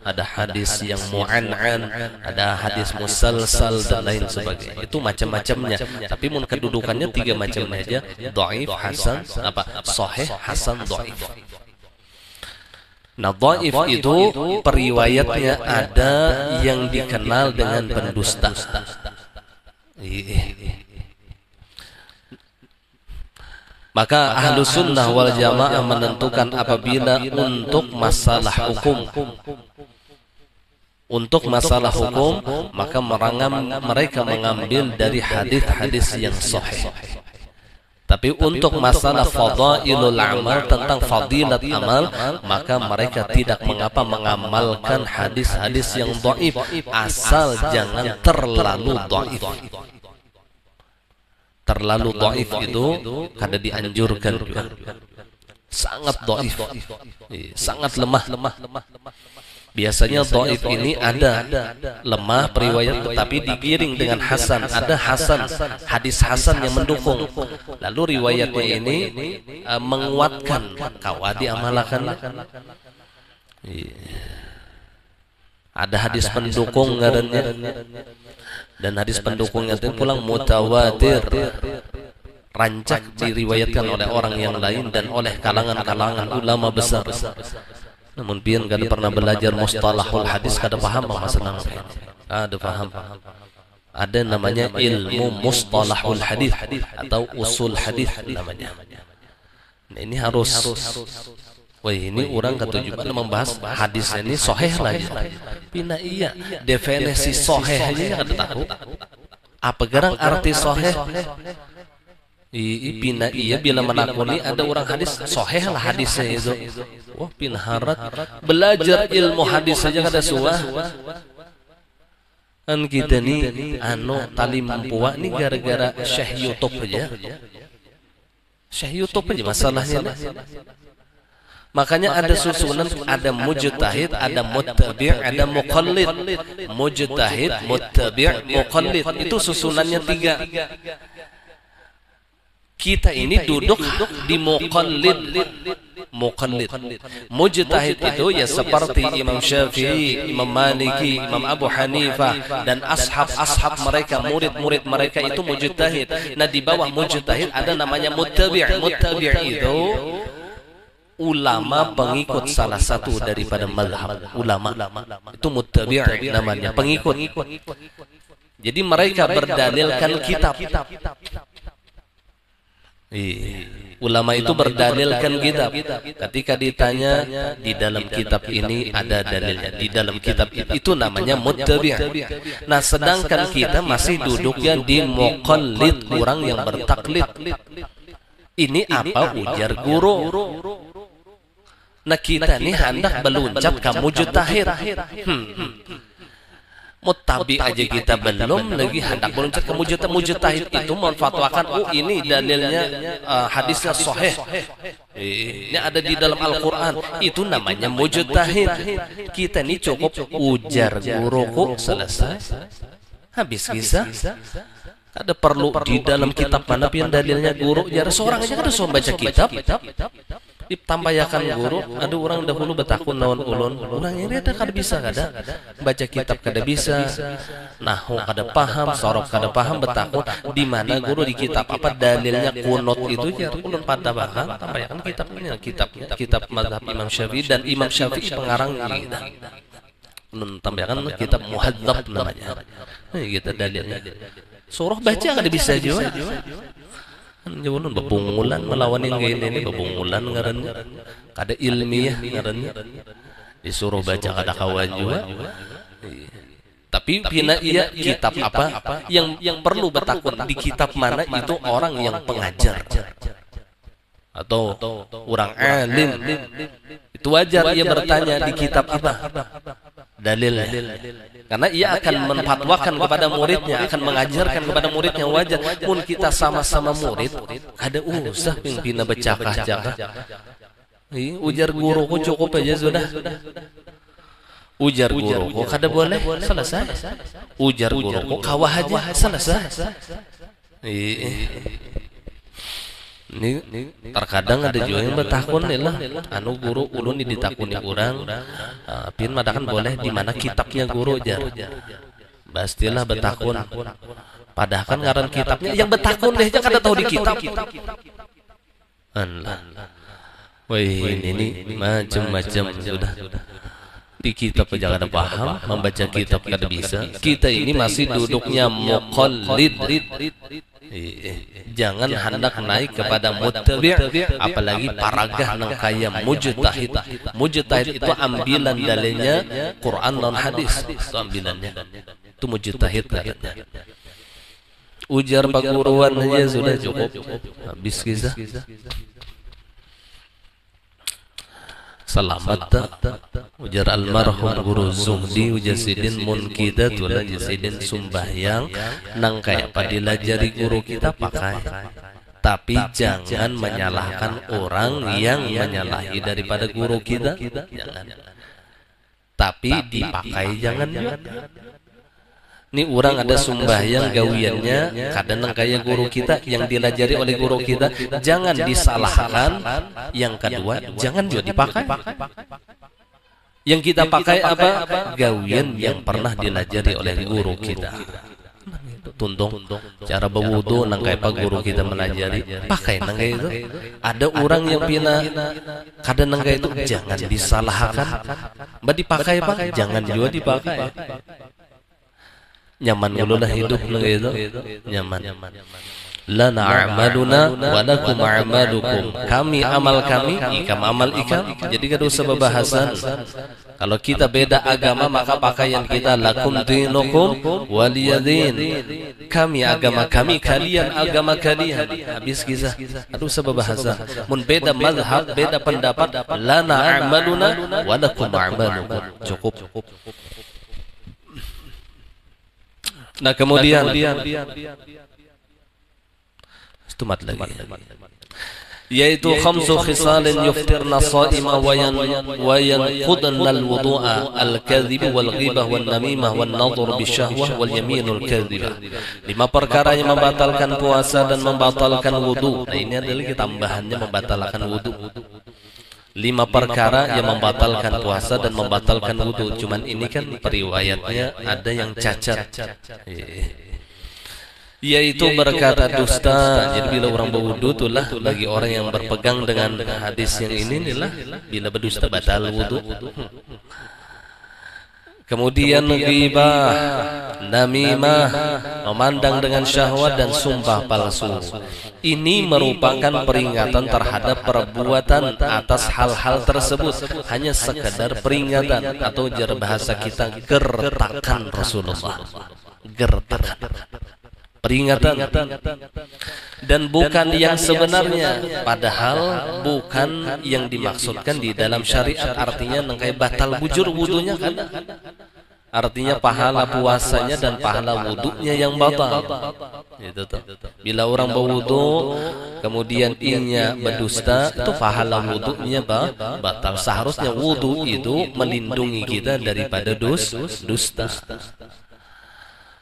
ada hadis yang mu'an'an, ada hadis musalsal dan lain sebagainya. Itu macam-macamnya. Tapi mun kedudukannya 3 macam aja, dhaif, hasan, sahih, hasan, dhaif. Nah, dhaif itu periwayatnya ada yang dikenal dengan pendusta. Maka ahlu sunnah wal jamaah menentukan apabila untuk masalah hukum, maka mereka mengambil dari hadis-hadis yang sahih. Tapi untuk masalah fadailul amal, tentang fadilat amal, maka mereka tidak mengapa mengamalkan hadis-hadis yang dhaif, asal jangan terlalu dhaif. Terlalu dhaif itu kada dianjurkan juga. sangat dhaif, sangat lemah. Biasanya dhaif ini ada lemah periwayat tetapi digiring dengan hasan, ada hasan, hadis hasan yang mendukung. Lalu riwayatnya ini menguatkan kawa diamalkan. Ada hadis pendukung ngarannya, dan hadis pendukungnya itu pulang mutawatir, rancak diriwayatkan oleh orang yang lain dan oleh kalangan-kalangan ulama besar. Namun pian kada pernah belajar mustalahul hadis kada paham masalah ini. Ada paham. Ada namanya ilmu mustalahul hadis atau usul hadis namanya. Nah, ini harus. Wah, ini orang ketujuan membahas hadis ini sahih lagi. Pina iya definisi sahih aja kada tahu. Apa gerang arti sahih? Pina iya bila menakuni ada orang hadis sahih lah hadisnya itu. Wah, pina harat belajar ilmu hadis saja kada suah. Kan kita ni tali mampuwa ni gara-gara Syekh YouTube aja. Syekh YouTube aja masalahnya. Makanya ada susunan, ada mujtahid, ada muttabi', ada muqallid. Mujtahid, muttabi', muqallid, itu susunannya 3. Kita ini duduk di muqallid. Mujtahid itu ya seperti Imam Syafi'i, Imam Maliki, Imam Abu Hanifah dan ashab mereka, murid-murid mereka itu mujtahid. Nah, di bawah mujtahid ada namanya muttabi'. Muttabi' itu ulama pengikut salah satu daripada mazhab ulama. Itu muttabi' namanya, pengikut. Jadi mereka berdalilkan kitab. Ulama itu berdalilkan kitab. Ketika ditanya di dalam kitab ini ada dalilnya, di dalam kitab itu namanya muttabi'. Nah, sedangkan kita masih duduknya di muqallid, orang yang bertaklid. Ini apa ujar guru? Nah, kita ini hendak meluncat ke mujtahid. Muttabi aja kita belum lagi hendak meluncat ke mujtahid. Mujtahid itu memfatwakan, ini dalilnya hadisnya sahih. Ini ada di dalam Al-Quran. Itu namanya mujtahid. Kita ini cukup ujar guruku selesai. Habis kisah. Ada perlu di dalam kitab mana pian dalilnya guru. Jar seorang aja kada so baca kitab. Ditambayakan guru, ada orang dahulu betakun naon ulun, orang ini ada kada bisa kada baca kitab kada bisa, nahwu kada paham, sorof kada paham, betakun di mana guru di kitab apa dalilnya kunut itu ya ulun pada paham, tambayakan kitabnya, kitab mazhab Imam Syafi'i, dan Imam Syafi'i pengarang kita. Ulun tambayakan kitab Muhadzab namanya. Kita dalilnya. Sorof baca kada bisa juga. Jawabun bebungulan melawan yang gini ini bebungulan ngarannya, kada ilmiah ngarannya, disuruh baca kada kawan juga. Tapi pina iya kitab apa yang perlu bertakun di kitab mana itu orang yang pengajar atau orang alim, itu wajar ia bertanya di kitab apa dalilnya, karena ia akan menfatwakan kepada muridnya, akan mengajarkan kepada muridnya. Wajar pun kita sama-sama murid, ada usah pimpina bercakap-cakap. Ujar guruku cukup aja sudah. Ujar guruku kada boleh, selesai. Ujar guruku kawah aja, selesai. Ini terkadang ada juga yang bertakun lah, anu guru ulun ditakuni orang, pin madakan boleh di mana kitabnya guru jar. Pastilah bertakun. Padahal kan ngaran kitabnya yang bertakun deh kada tahu di kitab. Wah, ini macam-macam sudah. Di kitab aja kada paham, membaca kitab kada bisa. Kita ini masih duduknya muqallid. Jangan hendak naik kepada muttabi', apalagi paragah nang kaya mujtahid. Mujtahid itu ambilan dalilnya Quran dan hadis, itu ambilannya. Itu mujtahid katanya. Ujar paguruan aja sudah cukup. Habis kisah. Selamat ujar almarhum guru Zuhdi ujasidin munkidat wala jasidin sumbahyang nang kaya padilajari guru kita pakai Tapi jangan menyalahkan orang yang menyalahi daripada guru kita. Jangan. Tapi dipakai jangan juga. Ini orang ada sembahyang gawiannya kadang kayak guru kita yang dilajari oleh guru kita, jangan disalahkan. Yang kedua, jangan juga dipakai. Yang kita pakai apa? Gawian yang pernah dilajari oleh guru kita. Tuntung cara berwudu nangkai apa guru kita melajari, pakai nangkai itu. Ada orang yang pina kadang nangkai itu jangan disalahkan. Mbak dipakai pak, jangan juga dipakai. Nyaman dululah hidup itu, nyaman. Lana a'maluna wa lakum a'malukum. Kami amal kami, ikam amal ikam. Jadi kada usah bebahasan. Kalau kita beda agama maka pakaian kita lakum dinukum waliyadin. Kami agama kami, kalian agama kalian. Habis kisah. Kada usah bebahasan. Mun beda mazhab, beda pendapat, lana a'maluna wa lakum a'malukum. Cukup. Nah kemudian stumat lagi, yaitu khamsu khisalin yuftirna sha'ima wa yanqudna al-wudu'a al-kadhib wal ghibah wan namimah wan nadhr bisyahwah wal yaminul kadhibah. 5 perkara yang membatalkan puasa dan membatalkan wudu. Nah ini adalah tambahannya membatalkan wudu. 5 perkara yang membatalkan puasa dan membatalkan wudu. Cuman ini kan periwayatnya ada yang cacat, yaitu berkata dusta. Jadi bila orang berwudu itulah bagi orang yang berpegang dengan hadis yang ini inilah bila berdusta batal wudu. Kemudian ghibah, namimah, memandang dengan syahwat dan sumpah palsu. Ini merupakan peringatan terhadap perbuatan atas hal-hal tersebut. Hanya sekadar peringatan atau jar bahasa kita gertakan Rasulullah. Gertakan. Peringatan. Dan bukan yang sebenarnya. Padahal bukan yang dimaksudkan di dalam syariat. Artinya nangkai batal bujur wudunya kan. Artinya pahala puasanya dan pahala wudunya yang batal. Itu tuh. Bila orang berwudu kemudian inya berdusta, itu pahala wudunya batal. Seharusnya wudu itu melindungi kita daripada dusta.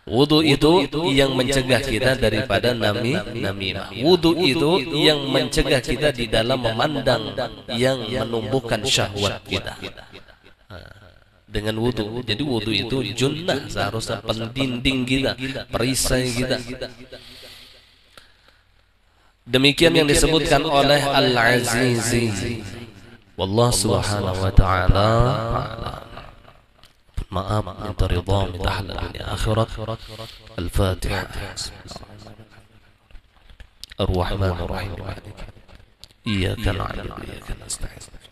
Wudu itu yang mencegah kita daripada namimah. Wudu itu yang mencegah kita di dalam memandang yang menumbuhkan syahwat kita. Dengan wudu. Jadi wudu itu junnah, seharusnya pendinding kita, perisai kita. Demikian yang disebutkan oleh Al-Azizi. Wallahu subhanahu wa ta'ala. Maaf minta ridha minta halal dunia akhirat. Al-Fatihah. Ar-Rahman Ar-Rahim. Iyyaka na'budu wa iyyaka nasta'in.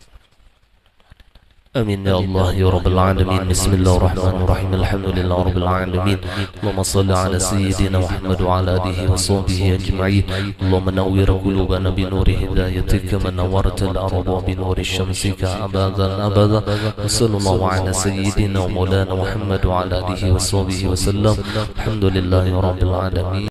آمين يا الله يا رب العالمين. بسم الله الرحمن الرحيم. الحمد لله رب العالمين. اللهم صل على سيدنا محمد وعلى آله وصحبه أجمعين. اللهم نور قلوبنا بنور هدايتك كما نورت الأرض بنور الشمس أبدا أبدا. وصلى الله على سيدنا ومولانا محمد وعلى آله وصحبه وسلم. الحمد لله رب العالمين.